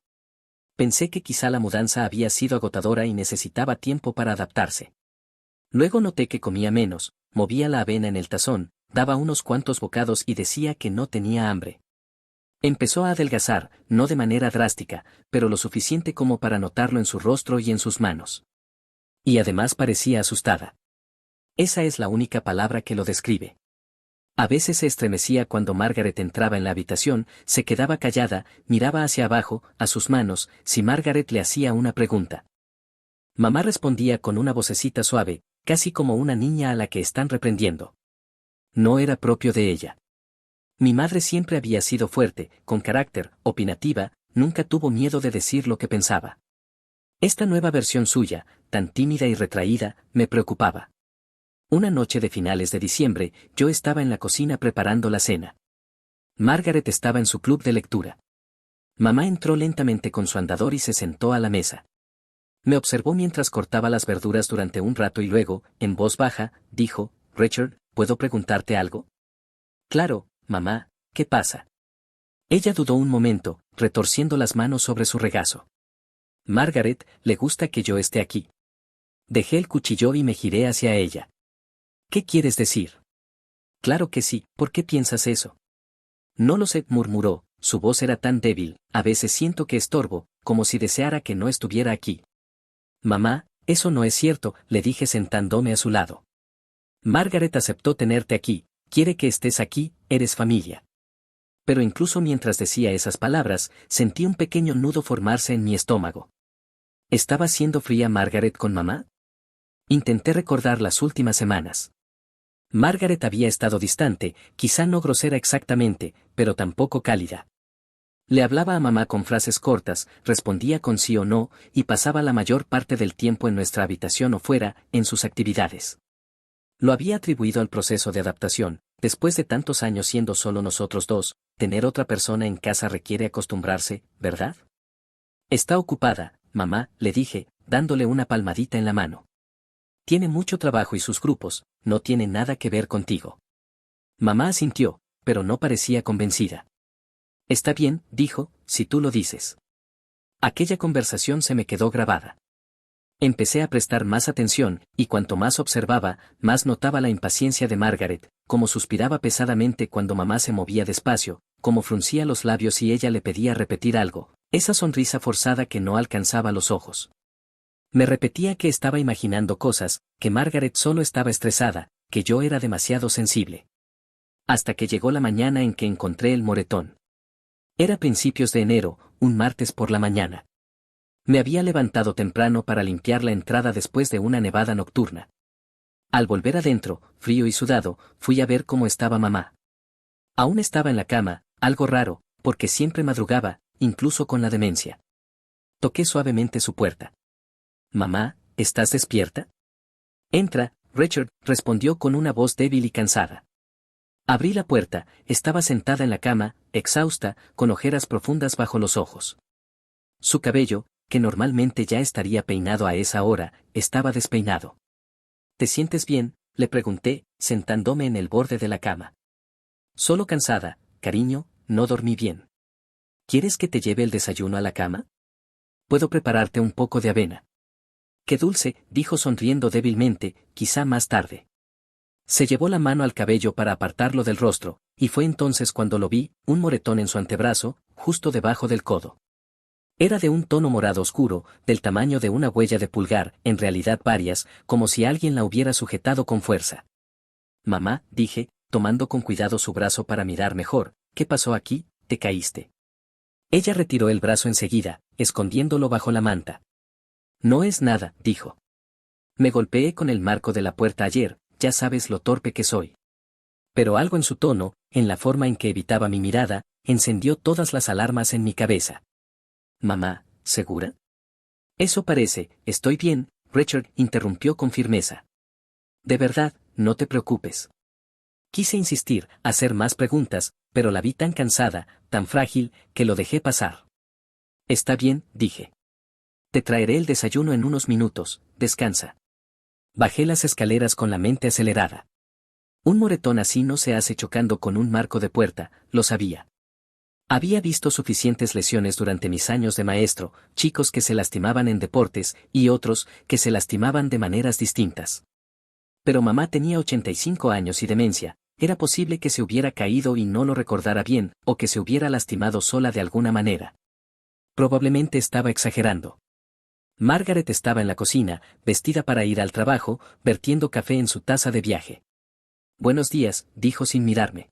Pensé que quizá la mudanza había sido agotadora y necesitaba tiempo para adaptarse. Luego noté que comía menos, movía la avena en el tazón, daba unos cuantos bocados y decía que no tenía hambre. Empezó a adelgazar, no de manera drástica, pero lo suficiente como para notarlo en su rostro y en sus manos. Y además parecía asustada. Esa es la única palabra que lo describe. A veces se estremecía cuando Margaret entraba en la habitación, se quedaba callada, miraba hacia abajo, a sus manos, si Margaret le hacía una pregunta. Mamá respondía con una vocecita suave, casi como una niña a la que están reprendiendo. No era propio de ella. Mi madre siempre había sido fuerte, con carácter, opinativa, nunca tuvo miedo de decir lo que pensaba. Esta nueva versión suya, tan tímida y retraída, me preocupaba. Una noche de finales de diciembre, yo estaba en la cocina preparando la cena. Margaret estaba en su club de lectura. Mamá entró lentamente con su andador y se sentó a la mesa. Me observó mientras cortaba las verduras durante un rato y luego, en voz baja, dijo, «Richard, ¿puedo preguntarte algo?» «Claro, mamá, ¿qué pasa?» Ella dudó un momento, retorciendo las manos sobre su regazo. Margaret, le gusta que yo esté aquí. Dejé el cuchillo y me giré hacia ella. ¿Qué quieres decir? Claro que sí, ¿por qué piensas eso? No lo sé, murmuró, su voz era tan débil, a veces siento que estorbo, como si deseara que no estuviera aquí. Mamá, eso no es cierto, le dije sentándome a su lado. Margaret aceptó tenerte aquí, quiere que estés aquí, eres familia. Pero incluso mientras decía esas palabras, sentí un pequeño nudo formarse en mi estómago. ¿Estaba siendo fría Margaret con mamá? Intenté recordar las últimas semanas. Margaret había estado distante, quizá no grosera exactamente, pero tampoco cálida. Le hablaba a mamá con frases cortas, respondía con sí o no, y pasaba la mayor parte del tiempo en nuestra habitación o fuera, en sus actividades. Lo había atribuido al proceso de adaptación. Después de tantos años siendo solo nosotros dos, tener otra persona en casa requiere acostumbrarse, ¿verdad? Está ocupada, mamá, le dije, dándole una palmadita en la mano. Tiene mucho trabajo y sus grupos, no tiene nada que ver contigo. Mamá asintió, pero no parecía convencida. Está bien, dijo, si tú lo dices. Aquella conversación se me quedó grabada. Empecé a prestar más atención, y cuanto más observaba, más notaba la impaciencia de Margaret, cómo suspiraba pesadamente cuando mamá se movía despacio, cómo fruncía los labios y ella le pedía repetir algo, esa sonrisa forzada que no alcanzaba los ojos. Me repetía que estaba imaginando cosas, que Margaret solo estaba estresada, que yo era demasiado sensible. Hasta que llegó la mañana en que encontré el moretón. Era principios de enero, un martes por la mañana. Me había levantado temprano para limpiar la entrada después de una nevada nocturna. Al volver adentro, frío y sudado, fui a ver cómo estaba mamá. Aún estaba en la cama, algo raro, porque siempre madrugaba, incluso con la demencia. Toqué suavemente su puerta. Mamá, ¿estás despierta? Entra, Richard, respondió con una voz débil y cansada. Abrí la puerta, estaba sentada en la cama, exhausta, con ojeras profundas bajo los ojos. Su cabello, que normalmente ya estaría peinado a esa hora, estaba despeinado. ¿Te sientes bien?, le pregunté, sentándome en el borde de la cama. Solo cansada, cariño, no dormí bien. ¿Quieres que te lleve el desayuno a la cama? Puedo prepararte un poco de avena. Qué dulce, dijo sonriendo débilmente, quizá más tarde. Se llevó la mano al cabello para apartarlo del rostro, y fue entonces cuando lo vi, un moretón en su antebrazo, justo debajo del codo. Era de un tono morado oscuro, del tamaño de una huella de pulgar, en realidad varias, como si alguien la hubiera sujetado con fuerza. Mamá, dije, tomando con cuidado su brazo para mirar mejor, ¿qué pasó aquí? ¿Te caíste? Ella retiró el brazo enseguida, escondiéndolo bajo la manta. No es nada, dijo. Me golpeé con el marco de la puerta ayer, ya sabes lo torpe que soy. Pero algo en su tono, en la forma en que evitaba mi mirada, encendió todas las alarmas en mi cabeza. Mamá, ¿segura? Eso parece, estoy bien, Richard interrumpió con firmeza. De verdad, no te preocupes. Quise insistir, hacer más preguntas, pero la vi tan cansada, tan frágil, que lo dejé pasar. Está bien, dije. Te traeré el desayuno en unos minutos, descansa. Bajé las escaleras con la mente acelerada. Un moretón así no se hace chocando con un marco de puerta, lo sabía. Había visto suficientes lesiones durante mis años de maestro, chicos que se lastimaban en deportes y otros que se lastimaban de maneras distintas. Pero mamá tenía 85 años y demencia, era posible que se hubiera caído y no lo recordara bien, o que se hubiera lastimado sola de alguna manera. Probablemente estaba exagerando. Margaret estaba en la cocina, vestida para ir al trabajo, vertiendo café en su taza de viaje. Buenos días, dijo sin mirarme.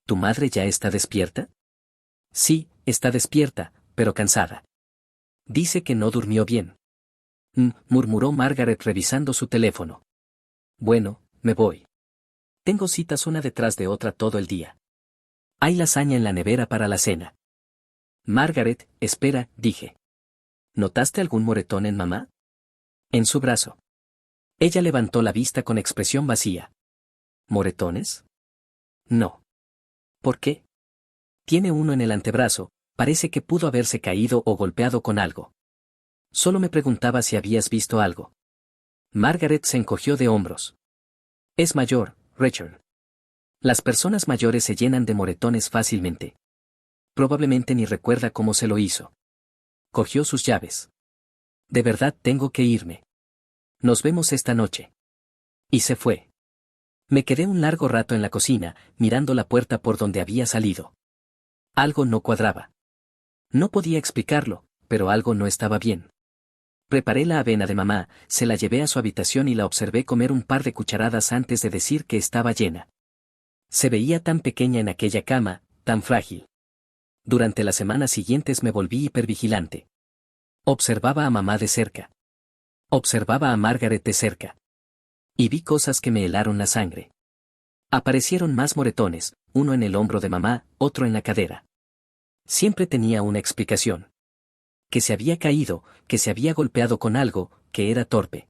¿Tu madre ya está despierta? Sí, está despierta, pero cansada. Dice que no durmió bien. Murmuró Margaret revisando su teléfono. Bueno, me voy. Tengo citas una detrás de otra todo el día. Hay lasaña en la nevera para la cena. Margaret, espera, dije. ¿Notaste algún moretón en mamá? En su brazo. Ella levantó la vista con expresión vacía. ¿Moretones? No. ¿Por qué? Tiene uno en el antebrazo, parece que pudo haberse caído o golpeado con algo. Solo me preguntaba si habías visto algo. Margaret se encogió de hombros. Es mayor, Richard. Las personas mayores se llenan de moretones fácilmente. Probablemente ni recuerda cómo se lo hizo. Cogió sus llaves. De verdad tengo que irme. Nos vemos esta noche. Y se fue. Me quedé un largo rato en la cocina, mirando la puerta por donde había salido. Algo no cuadraba. No podía explicarlo, pero algo no estaba bien. Preparé la avena de mamá, se la llevé a su habitación y la observé comer un par de cucharadas antes de decir que estaba llena. Se veía tan pequeña en aquella cama, tan frágil. Durante las semanas siguientes me volví hipervigilante. Observaba a mamá de cerca. Observaba a Margaret de cerca. Y vi cosas que me helaron la sangre. Aparecieron más moretones, uno en el hombro de mamá, otro en la cadera. Siempre tenía una explicación. Que se había caído, que se había golpeado con algo, que era torpe.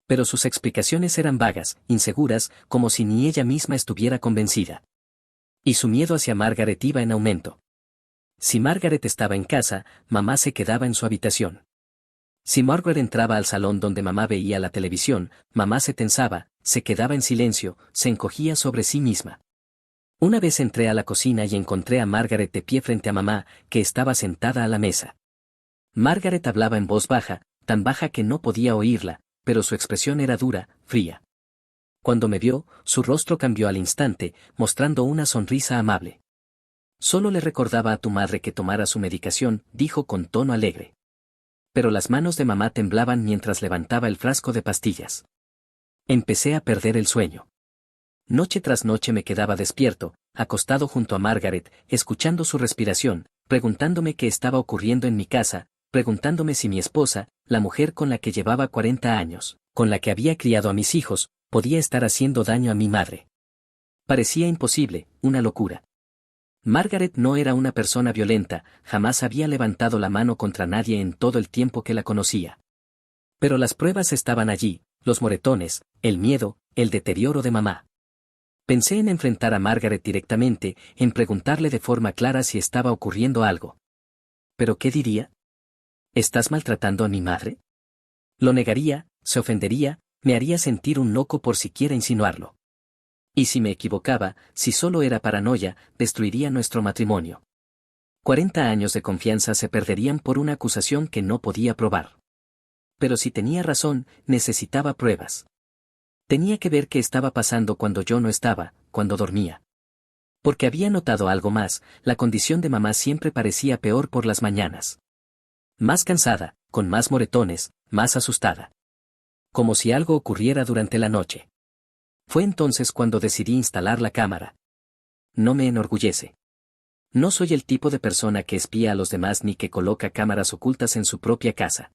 Pero sus explicaciones eran vagas, inseguras, como si ni ella misma estuviera convencida. Y su miedo hacia Margaret iba en aumento. Si Margaret estaba en casa, mamá se quedaba en su habitación. Si Margaret entraba al salón donde mamá veía la televisión, mamá se tensaba, se quedaba en silencio, se encogía sobre sí misma. Una vez entré a la cocina y encontré a Margaret de pie frente a mamá, que estaba sentada a la mesa. Margaret hablaba en voz baja, tan baja que no podía oírla, pero su expresión era dura, fría. Cuando me vio, su rostro cambió al instante, mostrando una sonrisa amable. Solo le recordaba a tu madre que tomara su medicación, dijo con tono alegre. Pero las manos de mamá temblaban mientras levantaba el frasco de pastillas. Empecé a perder el sueño. Noche tras noche me quedaba despierto, acostado junto a Margaret, escuchando su respiración, preguntándome qué estaba ocurriendo en mi casa, preguntándome si mi esposa, la mujer con la que llevaba 40 años, con la que había criado a mis hijos, podía estar haciendo daño a mi madre. Parecía imposible, una locura. Margaret no era una persona violenta, jamás había levantado la mano contra nadie en todo el tiempo que la conocía. Pero las pruebas estaban allí, los moretones, el miedo, el deterioro de mamá. Pensé en enfrentar a Margaret directamente, en preguntarle de forma clara si estaba ocurriendo algo. ¿Pero qué diría? ¿Estás maltratando a mi madre? Lo negaría, se ofendería, me haría sentir un loco por siquiera insinuarlo. Y si me equivocaba, si solo era paranoia, destruiría nuestro matrimonio. 40 años de confianza se perderían por una acusación que no podía probar. Pero si tenía razón, necesitaba pruebas. Tenía que ver qué estaba pasando cuando yo no estaba, cuando dormía. Porque había notado algo más, la condición de mamá siempre parecía peor por las mañanas. Más cansada, con más moretones, más asustada. Como si algo ocurriera durante la noche. Fue entonces cuando decidí instalar la cámara. No me enorgullece. No soy el tipo de persona que espía a los demás ni que coloca cámaras ocultas en su propia casa.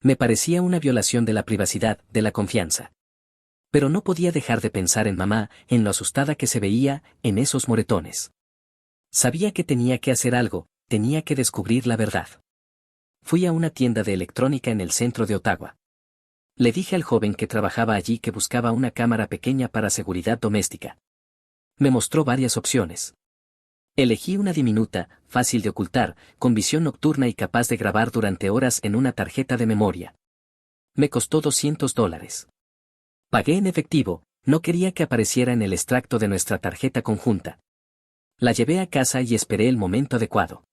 Me parecía una violación de la privacidad, de la confianza. Pero no podía dejar de pensar en mamá, en lo asustada que se veía, en esos moretones. Sabía que tenía que hacer algo, tenía que descubrir la verdad. Fui a una tienda de electrónica en el centro de Ottawa. Le dije al joven que trabajaba allí que buscaba una cámara pequeña para seguridad doméstica. Me mostró varias opciones. Elegí una diminuta, fácil de ocultar, con visión nocturna y capaz de grabar durante horas en una tarjeta de memoria. Me costó $200. Pagué en efectivo, no quería que apareciera en el extracto de nuestra tarjeta conjunta. La llevé a casa y esperé el momento adecuado.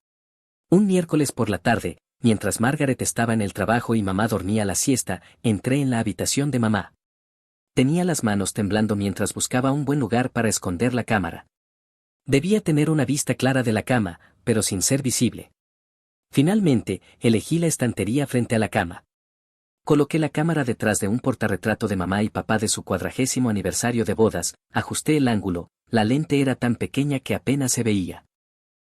Un miércoles por la tarde, mientras Margaret estaba en el trabajo y mamá dormía la siesta, entré en la habitación de mamá. Tenía las manos temblando mientras buscaba un buen lugar para esconder la cámara. Debía tener una vista clara de la cama, pero sin ser visible. Finalmente, elegí la estantería frente a la cama. Coloqué la cámara detrás de un portarretrato de mamá y papá de su 40º aniversario de bodas, ajusté el ángulo, la lente era tan pequeña que apenas se veía.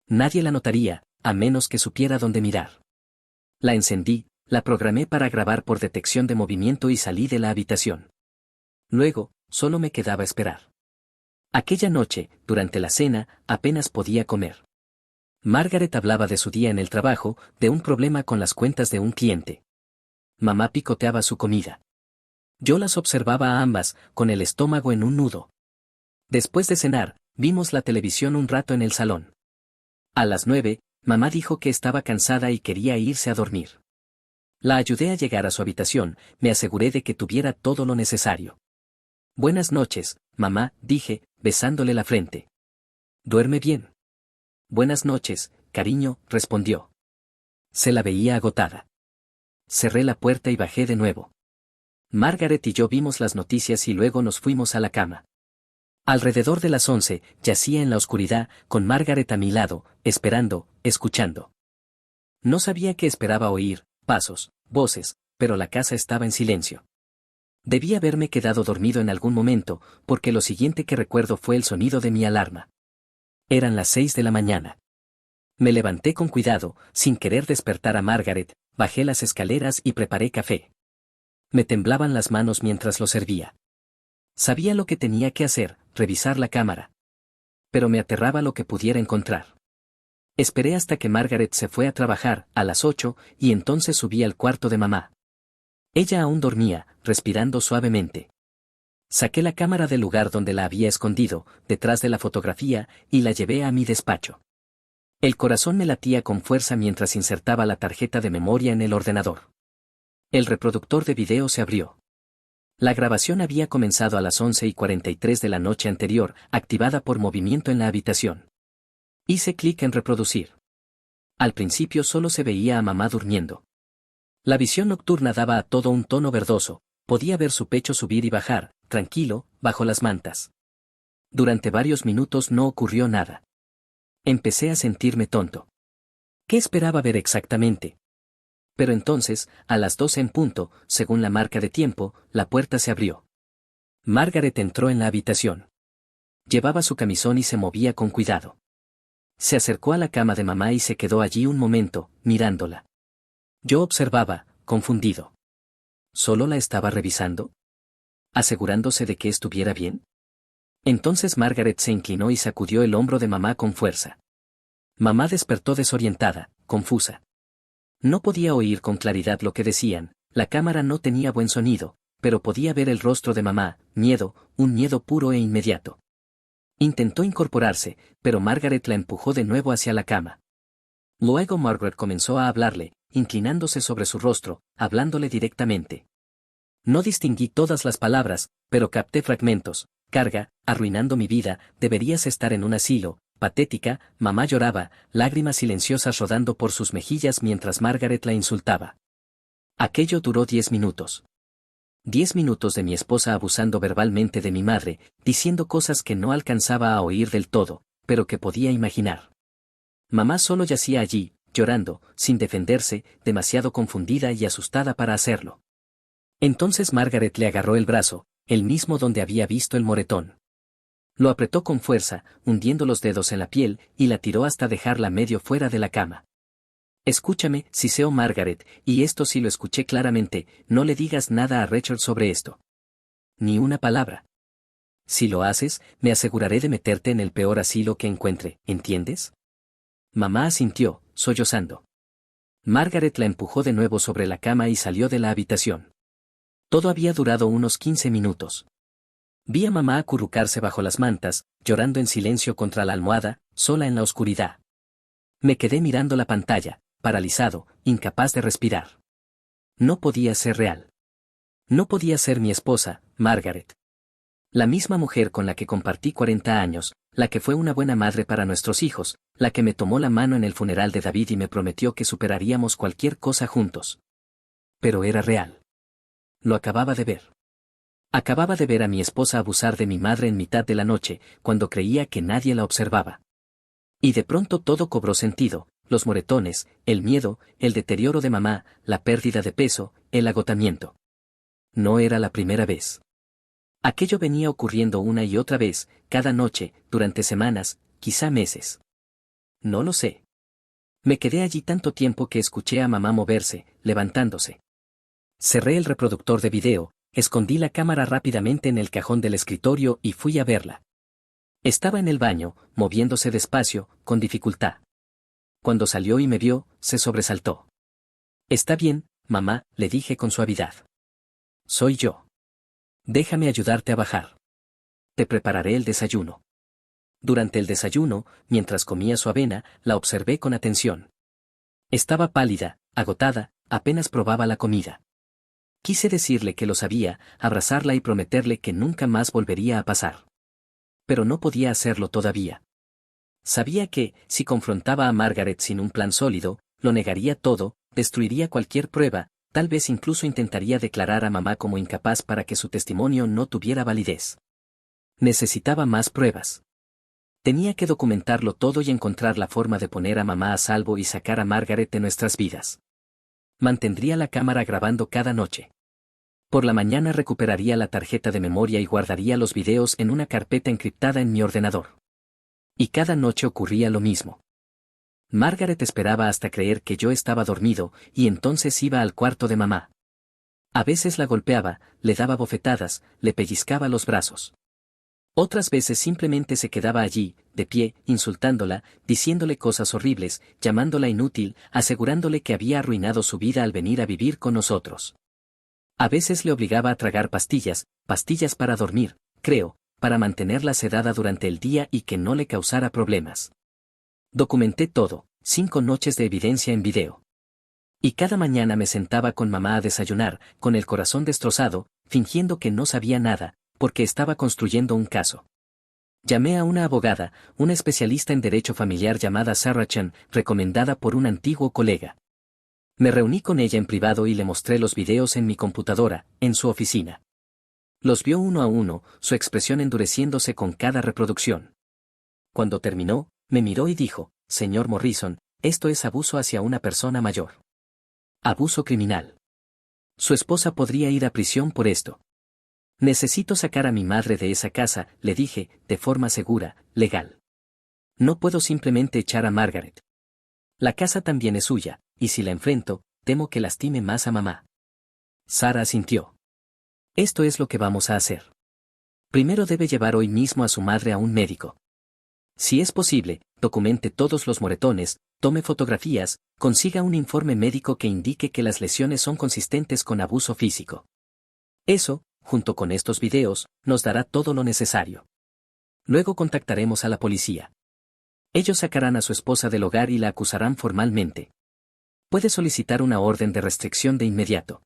Nadie la notaría, a menos que supiera dónde mirar. La encendí, la programé para grabar por detección de movimiento y salí de la habitación. Luego, solo me quedaba esperar. Aquella noche, durante la cena, apenas podía comer. Margaret hablaba de su día en el trabajo, de un problema con las cuentas de un cliente. Mamá picoteaba su comida. Yo las observaba a ambas, con el estómago en un nudo. Después de cenar, vimos la televisión un rato en el salón. A las 9, mamá dijo que estaba cansada y quería irse a dormir. La ayudé a llegar a su habitación, me aseguré de que tuviera todo lo necesario. Buenas noches, mamá, dije, besándole la frente. ¿Duerme bien? Buenas noches, cariño, respondió. Se la veía agotada. Cerré la puerta y bajé de nuevo. Margaret y yo vimos las noticias y luego nos fuimos a la cama. Alrededor de las 11, yacía en la oscuridad, con Margaret a mi lado, esperando, escuchando. No sabía qué esperaba oír, pasos, voces, pero la casa estaba en silencio. Debí haberme quedado dormido en algún momento, porque lo siguiente que recuerdo fue el sonido de mi alarma. Eran las 6 de la mañana. Me levanté con cuidado, sin querer despertar a Margaret, bajé las escaleras y preparé café. Me temblaban las manos mientras lo servía. Sabía lo que tenía que hacer, revisar la cámara. Pero me aterraba lo que pudiera encontrar. Esperé hasta que Margaret se fue a trabajar, a las 8, y entonces subí al cuarto de mamá. Ella aún dormía, respirando suavemente. Saqué la cámara del lugar donde la había escondido, detrás de la fotografía, y la llevé a mi despacho. El corazón me latía con fuerza mientras insertaba la tarjeta de memoria en el ordenador. El reproductor de video se abrió. La grabación había comenzado a las 11:43 de la noche anterior, activada por movimiento en la habitación. Hice clic en reproducir. Al principio solo se veía a mamá durmiendo. La visión nocturna daba a todo un tono verdoso, podía ver su pecho subir y bajar, tranquilo, bajo las mantas. Durante varios minutos no ocurrió nada. Empecé a sentirme tonto. ¿Qué esperaba ver exactamente? Pero entonces, a las 12 en punto, según la marca de tiempo, la puerta se abrió. Margaret entró en la habitación. Llevaba su camisón y se movía con cuidado. Se acercó a la cama de mamá y se quedó allí un momento, mirándola. Yo observaba, confundido. ¿Solo la estaba revisando? ¿Asegurándose de que estuviera bien? Entonces Margaret se inclinó y sacudió el hombro de mamá con fuerza. Mamá despertó desorientada, confusa. No podía oír con claridad lo que decían, la cámara no tenía buen sonido, pero podía ver el rostro de mamá, miedo, un miedo puro e inmediato. Intentó incorporarse, pero Margaret la empujó de nuevo hacia la cama. Luego Margaret comenzó a hablarle, inclinándose sobre su rostro, hablándole directamente. No distinguí todas las palabras, pero capté fragmentos. Carga, arruinando mi vida, deberías estar en un asilo. Patética, mamá lloraba, lágrimas silenciosas rodando por sus mejillas mientras Margaret la insultaba. Aquello duró 10 minutos. 10 minutos de mi esposa abusando verbalmente de mi madre, diciendo cosas que no alcanzaba a oír del todo, pero que podía imaginar. Mamá solo yacía allí, llorando, sin defenderse, demasiado confundida y asustada para hacerlo. Entonces Margaret le agarró el brazo, el mismo donde había visto el moretón. Lo apretó con fuerza, hundiendo los dedos en la piel, y la tiró hasta dejarla medio fuera de la cama. Escúchame, siseó Margaret, y esto sí lo escuché claramente, no le digas nada a Rachel sobre esto. Ni una palabra. Si lo haces, me aseguraré de meterte en el peor asilo que encuentre, ¿entiendes? Mamá asintió, sollozando. Margaret la empujó de nuevo sobre la cama y salió de la habitación. Todo había durado unos 15 minutos. Vi a mamá acurrucarse bajo las mantas, llorando en silencio contra la almohada, sola en la oscuridad. Me quedé mirando la pantalla, paralizado, incapaz de respirar. No podía ser real. No podía ser mi esposa, Margaret. La misma mujer con la que compartí 40 años, la que fue una buena madre para nuestros hijos, la que me tomó la mano en el funeral de David y me prometió que superaríamos cualquier cosa juntos. Pero era real. Lo acababa de ver. Acababa de ver a mi esposa abusar de mi madre en mitad de la noche, cuando creía que nadie la observaba. Y de pronto todo cobró sentido, los moretones, el miedo, el deterioro de mamá, la pérdida de peso, el agotamiento. No era la primera vez. Aquello venía ocurriendo una y otra vez, cada noche, durante semanas, quizá meses. No lo sé. Me quedé allí tanto tiempo que escuché a mamá moverse, levantándose. Cerré el reproductor de video, escondí la cámara rápidamente en el cajón del escritorio y fui a verla. Estaba en el baño, moviéndose despacio, con dificultad. Cuando salió y me vio, se sobresaltó. Está bien, mamá, le dije con suavidad. Soy yo. Déjame ayudarte a bajar. Te prepararé el desayuno. Durante el desayuno, mientras comía su avena, la observé con atención. Estaba pálida, agotada, apenas probaba la comida. Quise decirle que lo sabía, abrazarla y prometerle que nunca más volvería a pasar. Pero no podía hacerlo todavía. Sabía que, si confrontaba a Margaret sin un plan sólido, lo negaría todo, destruiría cualquier prueba, tal vez incluso intentaría declarar a mamá como incapaz para que su testimonio no tuviera validez. Necesitaba más pruebas. Tenía que documentarlo todo y encontrar la forma de poner a mamá a salvo y sacar a Margaret de nuestras vidas. Mantendría la cámara grabando cada noche. Por la mañana recuperaría la tarjeta de memoria y guardaría los videos en una carpeta encriptada en mi ordenador. Y cada noche ocurría lo mismo. Margaret esperaba hasta creer que yo estaba dormido, y entonces iba al cuarto de mamá. A veces la golpeaba, le daba bofetadas, le pellizcaba los brazos. Otras veces simplemente se quedaba allí, de pie, insultándola, diciéndole cosas horribles, llamándola inútil, asegurándole que había arruinado su vida al venir a vivir con nosotros. A veces le obligaba a tragar pastillas para dormir, creo, para mantenerla sedada durante el día y que no le causara problemas. Documenté todo, 5 noches de evidencia en video. Y cada mañana me sentaba con mamá a desayunar, con el corazón destrozado, fingiendo que no sabía nada, porque estaba construyendo un caso. Llamé a una abogada, una especialista en derecho familiar llamada Sarah Chen, recomendada por un antiguo colega. Me reuní con ella en privado y le mostré los videos en mi computadora, en su oficina. Los vio uno a uno, su expresión endureciéndose con cada reproducción. Cuando terminó, me miró y dijo, «Señor Morrison, esto es abuso hacia una persona mayor. Abuso criminal. Su esposa podría ir a prisión por esto. Necesito sacar a mi madre de esa casa», le dije, de forma segura, legal. No puedo simplemente echar a Margaret. La casa también es suya, y si la enfrento, temo que lastime más a mamá. Sara asintió. Esto es lo que vamos a hacer. Primero debe llevar hoy mismo a su madre a un médico. Si es posible, documente todos los moretones, tome fotografías, consiga un informe médico que indique que las lesiones son consistentes con abuso físico. Eso, junto con estos videos, nos dará todo lo necesario. Luego contactaremos a la policía. Ellos sacarán a su esposa del hogar y la acusarán formalmente. Puede solicitar una orden de restricción de inmediato.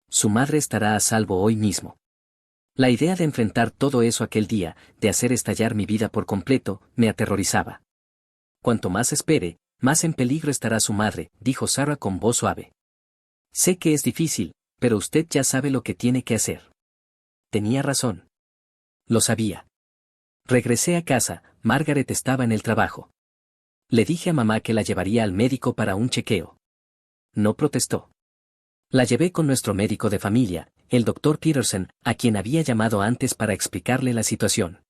Su madre estará a salvo hoy mismo. La idea de enfrentar todo eso aquel día, de hacer estallar mi vida por completo, me aterrorizaba. Cuanto más espere, más en peligro estará su madre, dijo Sarah con voz suave. Sé que es difícil, pero usted ya sabe lo que tiene que hacer. Tenía razón. Lo sabía. Regresé a casa, Margaret estaba en el trabajo. Le dije a mamá que la llevaría al médico para un chequeo. No protestó. La llevé con nuestro médico de familia, el Dr. Peterson, a quien había llamado antes para explicarle la situación.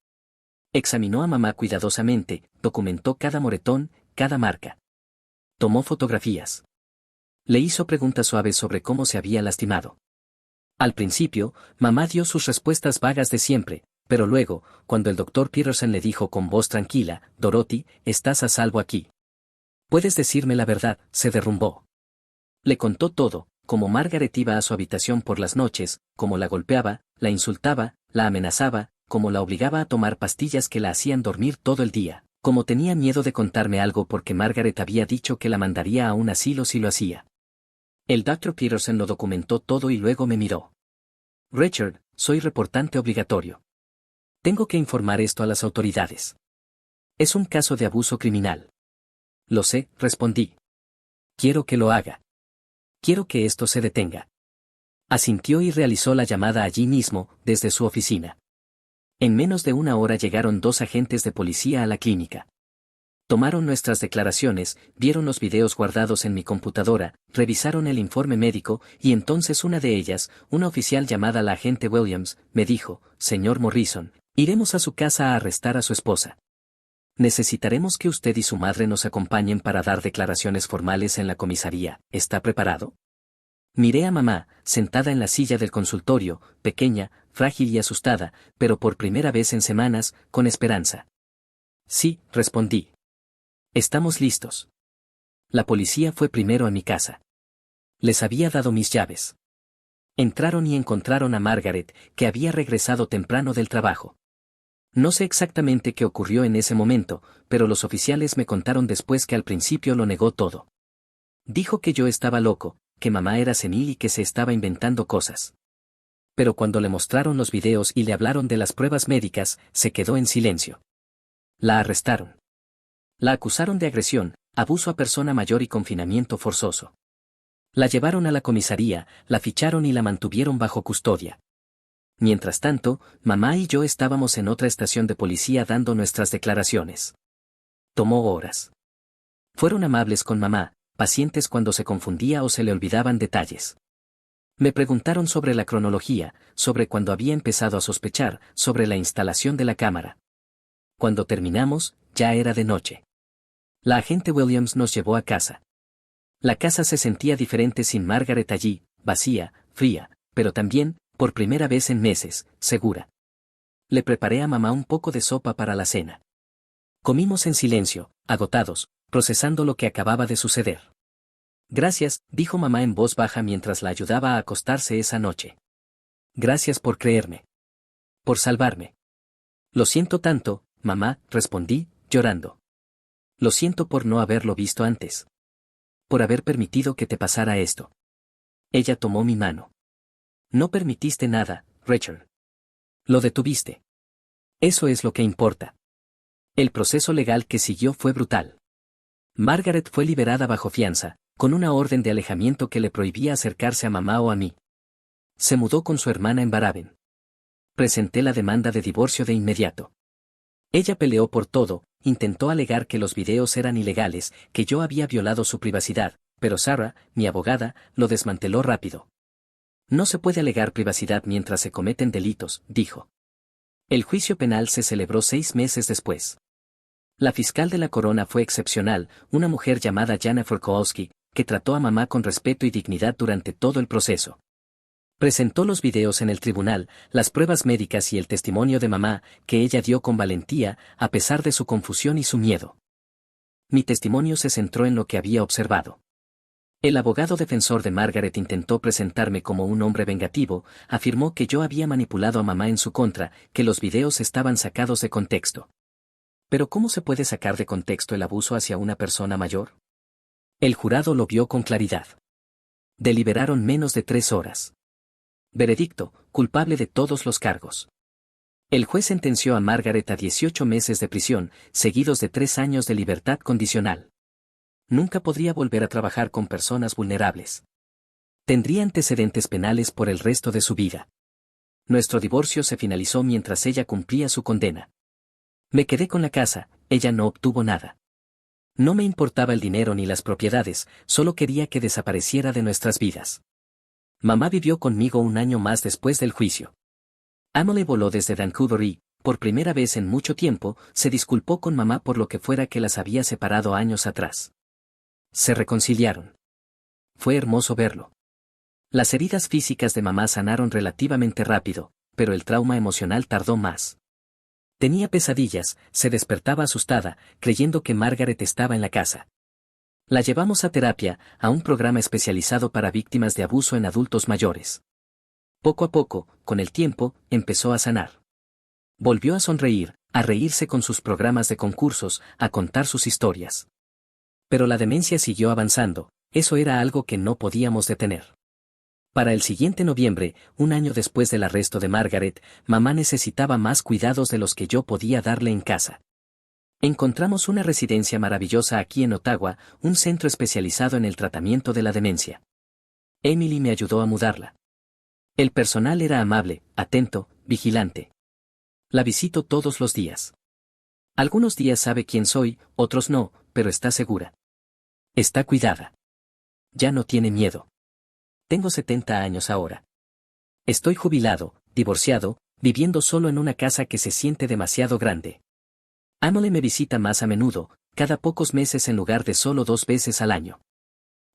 Examinó a mamá cuidadosamente, documentó cada moretón, cada marca. Tomó fotografías. Le hizo preguntas suaves sobre cómo se había lastimado. Al principio, mamá dio sus respuestas vagas de siempre, pero luego, cuando el Dr. Peterson le dijo con voz tranquila, «Dorothy, estás a salvo aquí. Puedes decirme la verdad», se derrumbó. Le contó todo, cómo Margaret iba a su habitación por las noches, cómo la golpeaba, la insultaba, la amenazaba, cómo la obligaba a tomar pastillas que la hacían dormir todo el día, cómo tenía miedo de contarme algo porque Margaret había dicho que la mandaría a un asilo si lo hacía. El Dr. Peterson lo documentó todo y luego me miró. «Richard, soy reportante obligatorio. Tengo que informar esto a las autoridades. Es un caso de abuso criminal». «Lo sé», respondí. «Quiero que lo haga. Quiero que esto se detenga». Asintió y realizó la llamada allí mismo, desde su oficina. En menos de una hora llegaron 2 agentes de policía a la clínica. Tomaron nuestras declaraciones, vieron los videos guardados en mi computadora, revisaron el informe médico, y entonces una de ellas, una oficial llamada la agente Williams, me dijo, «Señor Morrison, iremos a su casa a arrestar a su esposa. Necesitaremos que usted y su madre nos acompañen para dar declaraciones formales en la comisaría. ¿Está preparado?». Miré a mamá, sentada en la silla del consultorio, pequeña, frágil y asustada, pero por primera vez en semanas, con esperanza. «Sí», respondí. «Estamos listos». La policía fue primero a mi casa. Les había dado mis llaves. Entraron y encontraron a Margaret, que había regresado temprano del trabajo. No sé exactamente qué ocurrió en ese momento, pero los oficiales me contaron después que al principio lo negó todo. Dijo que yo estaba loco, que mamá era senil y que se estaba inventando cosas. Pero cuando le mostraron los videos y le hablaron de las pruebas médicas, se quedó en silencio. La arrestaron. La acusaron de agresión, abuso a persona mayor y confinamiento forzoso. La llevaron a la comisaría, la ficharon y la mantuvieron bajo custodia. Mientras tanto, mamá y yo estábamos en otra estación de policía dando nuestras declaraciones. Tomó horas. Fueron amables con mamá, pacientes cuando se confundía o se le olvidaban detalles. Me preguntaron sobre la cronología, sobre cuándo había empezado a sospechar, sobre la instalación de la cámara. Cuando terminamos, ya era de noche. La agente Williams nos llevó a casa. La casa se sentía diferente sin Margaret allí, vacía, fría, pero también, por primera vez en meses, segura. Le preparé a mamá un poco de sopa para la cena. Comimos en silencio, agotados, procesando lo que acababa de suceder. Gracias, dijo mamá en voz baja mientras la ayudaba a acostarse esa noche. Gracias por creerme. Por salvarme. Lo siento tanto, mamá, respondí, llorando. Lo siento por no haberlo visto antes. Por haber permitido que te pasara esto. Ella tomó mi mano. No permitiste nada, Rachel. Lo detuviste. Eso es lo que importa. El proceso legal que siguió fue brutal. Margaret fue liberada bajo fianza, con una orden de alejamiento que le prohibía acercarse a mamá o a mí. Se mudó con su hermana en Baraben. Presenté la demanda de divorcio de inmediato. Ella peleó por todo, intentó alegar que los videos eran ilegales, que yo había violado su privacidad, pero Sarah, mi abogada, lo desmanteló rápido. No se puede alegar privacidad mientras se cometen delitos, dijo. El juicio penal se celebró 6 meses después. La fiscal de la corona fue excepcional, una mujer llamada Jennifer Kowalski, que trató a mamá con respeto y dignidad durante todo el proceso. Presentó los videos en el tribunal, las pruebas médicas y el testimonio de mamá, que ella dio con valentía, a pesar de su confusión y su miedo. Mi testimonio se centró en lo que había observado. El abogado defensor de Margaret intentó presentarme como un hombre vengativo, afirmó que yo había manipulado a mamá en su contra, que los videos estaban sacados de contexto. Pero ¿cómo se puede sacar de contexto el abuso hacia una persona mayor? El jurado lo vio con claridad. Deliberaron menos de 3 horas. Veredicto, culpable de todos los cargos. El juez sentenció a Margaret a 18 meses de prisión, seguidos de 3 años de libertad condicional. Nunca podría volver a trabajar con personas vulnerables. Tendría antecedentes penales por el resto de su vida. Nuestro divorcio se finalizó mientras ella cumplía su condena. Me quedé con la casa, ella no obtuvo nada. No me importaba el dinero ni las propiedades, solo quería que desapareciera de nuestras vidas. Mamá vivió conmigo 1 año más después del juicio. Emily voló desde Vancouver y, por primera vez en mucho tiempo, se disculpó con mamá por lo que fuera que las había separado años atrás. Se reconciliaron. Fue hermoso verlo. Las heridas físicas de mamá sanaron relativamente rápido, pero el trauma emocional tardó más. Tenía pesadillas, se despertaba asustada, creyendo que Margaret estaba en la casa. La llevamos a terapia, a un programa especializado para víctimas de abuso en adultos mayores. Poco a poco, con el tiempo, empezó a sanar. Volvió a sonreír, a reírse con sus programas de concursos, a contar sus historias. Pero la demencia siguió avanzando, eso era algo que no podíamos detener. Para el siguiente noviembre, 1 año después del arresto de Margaret, mamá necesitaba más cuidados de los que yo podía darle en casa. Encontramos una residencia maravillosa aquí en Ottawa, un centro especializado en el tratamiento de la demencia. Emily me ayudó a mudarla. El personal era amable, atento, vigilante. La visito todos los días. Algunos días sabe quién soy, otros no, pero está segura. Está cuidada. Ya no tiene miedo. Tengo 70 años ahora. Estoy jubilado, divorciado, viviendo solo en una casa que se siente demasiado grande. Emily me visita más a menudo, cada pocos meses en lugar de solo 2 veces al año.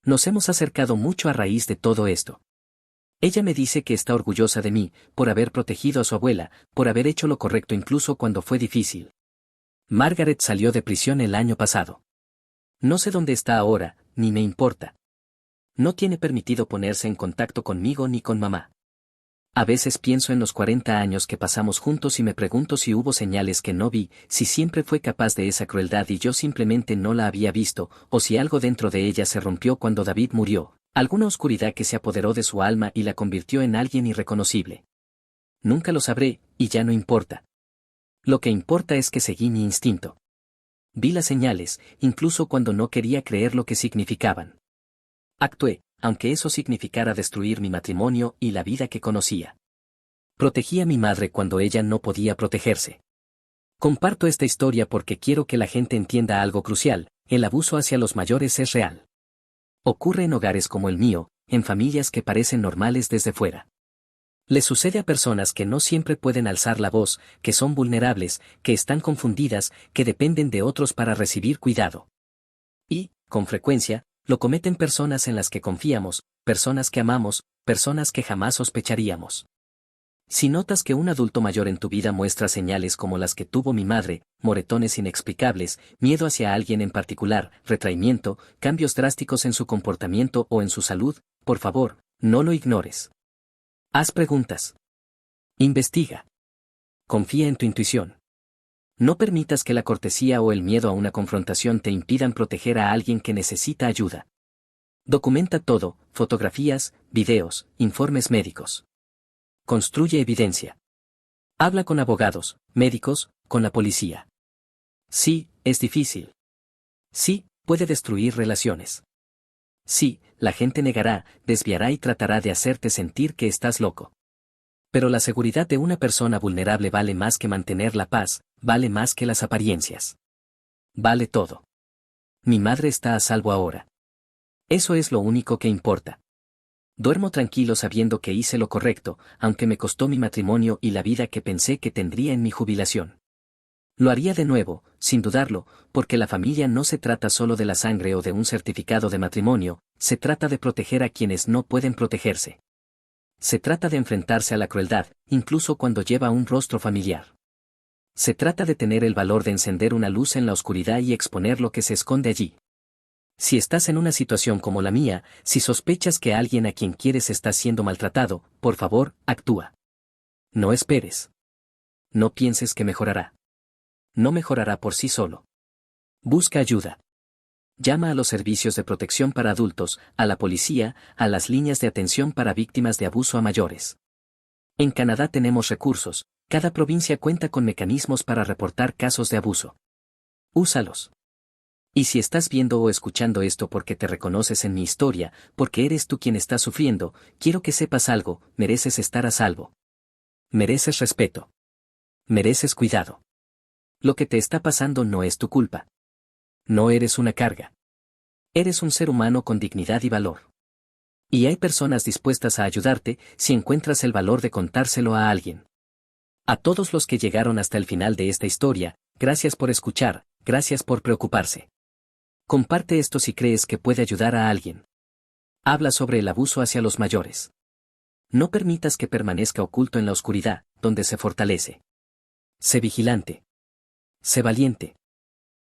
Nos hemos acercado mucho a raíz de todo esto. Ella me dice que está orgullosa de mí, por haber protegido a su abuela, por haber hecho lo correcto incluso cuando fue difícil. Margaret salió de prisión el año pasado. No sé dónde está ahora, ni me importa. No tiene permitido ponerse en contacto conmigo ni con mamá. A veces pienso en los 40 años que pasamos juntos y me pregunto si hubo señales que no vi, si siempre fue capaz de esa crueldad y yo simplemente no la había visto, o si algo dentro de ella se rompió cuando David murió, alguna oscuridad que se apoderó de su alma y la convirtió en alguien irreconocible. Nunca lo sabré, y ya no importa. Lo que importa es que seguí mi instinto. Vi las señales, incluso cuando no quería creer lo que significaban. Actué, aunque eso significara destruir mi matrimonio y la vida que conocía. Protegí a mi madre cuando ella no podía protegerse. Comparto esta historia porque quiero que la gente entienda algo crucial: el abuso hacia los mayores es real. Ocurre en hogares como el mío, en familias que parecen normales desde fuera. Le sucede a personas que no siempre pueden alzar la voz, que son vulnerables, que están confundidas, que dependen de otros para recibir cuidado. Y, con frecuencia, lo cometen personas en las que confiamos, personas que amamos, personas que jamás sospecharíamos. Si notas que un adulto mayor en tu vida muestra señales como las que tuvo mi madre, moretones inexplicables, miedo hacia alguien en particular, retraimiento, cambios drásticos en su comportamiento o en su salud, por favor, no lo ignores. Haz preguntas. Investiga. Confía en tu intuición. No permitas que la cortesía o el miedo a una confrontación te impidan proteger a alguien que necesita ayuda. Documenta todo: fotografías, videos, informes médicos. Construye evidencia. Habla con abogados, médicos, con la policía. Sí, es difícil. Sí, puede destruir relaciones. Sí, la gente negará, desviará y tratará de hacerte sentir que estás loco. Pero la seguridad de una persona vulnerable vale más que mantener la paz, vale más que las apariencias. Vale todo. Mi madre está a salvo ahora. Eso es lo único que importa. Duermo tranquilo sabiendo que hice lo correcto, aunque me costó mi matrimonio y la vida que pensé que tendría en mi jubilación. Lo haría de nuevo, sin dudarlo, porque la familia no se trata solo de la sangre o de un certificado de matrimonio, se trata de proteger a quienes no pueden protegerse. Se trata de enfrentarse a la crueldad, incluso cuando lleva un rostro familiar. Se trata de tener el valor de encender una luz en la oscuridad y exponer lo que se esconde allí. Si estás en una situación como la mía, si sospechas que alguien a quien quieres está siendo maltratado, por favor, actúa. No esperes. No pienses que mejorará. No mejorará por sí solo. Busca ayuda. Llama a los servicios de protección para adultos, a la policía, a las líneas de atención para víctimas de abuso a mayores. En Canadá tenemos recursos, cada provincia cuenta con mecanismos para reportar casos de abuso. Úsalos. Y si estás viendo o escuchando esto porque te reconoces en mi historia, porque eres tú quien está sufriendo, quiero que sepas algo: mereces estar a salvo. Mereces respeto. Mereces cuidado. Lo que te está pasando no es tu culpa. No eres una carga. Eres un ser humano con dignidad y valor. Y hay personas dispuestas a ayudarte si encuentras el valor de contárselo a alguien. A todos los que llegaron hasta el final de esta historia, gracias por escuchar, gracias por preocuparse. Comparte esto si crees que puede ayudar a alguien. Habla sobre el abuso hacia los mayores. No permitas que permanezca oculto en la oscuridad, donde se fortalece. Sé vigilante. Sé valiente.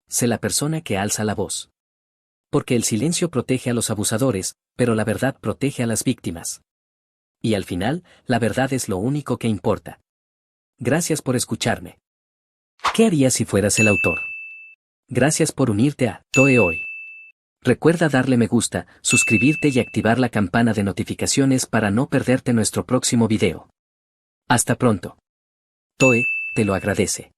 Sé la persona que alza la voz. Porque el silencio protege a los abusadores, pero la verdad protege a las víctimas. Y al final, la verdad es lo único que importa. Gracias por escucharme. ¿Qué harías si fueras el autor? Gracias por unirte a Toe Hoy. Recuerda darle me gusta, suscribirte y activar la campana de notificaciones para no perderte nuestro próximo video. Hasta pronto. Toe te lo agradece.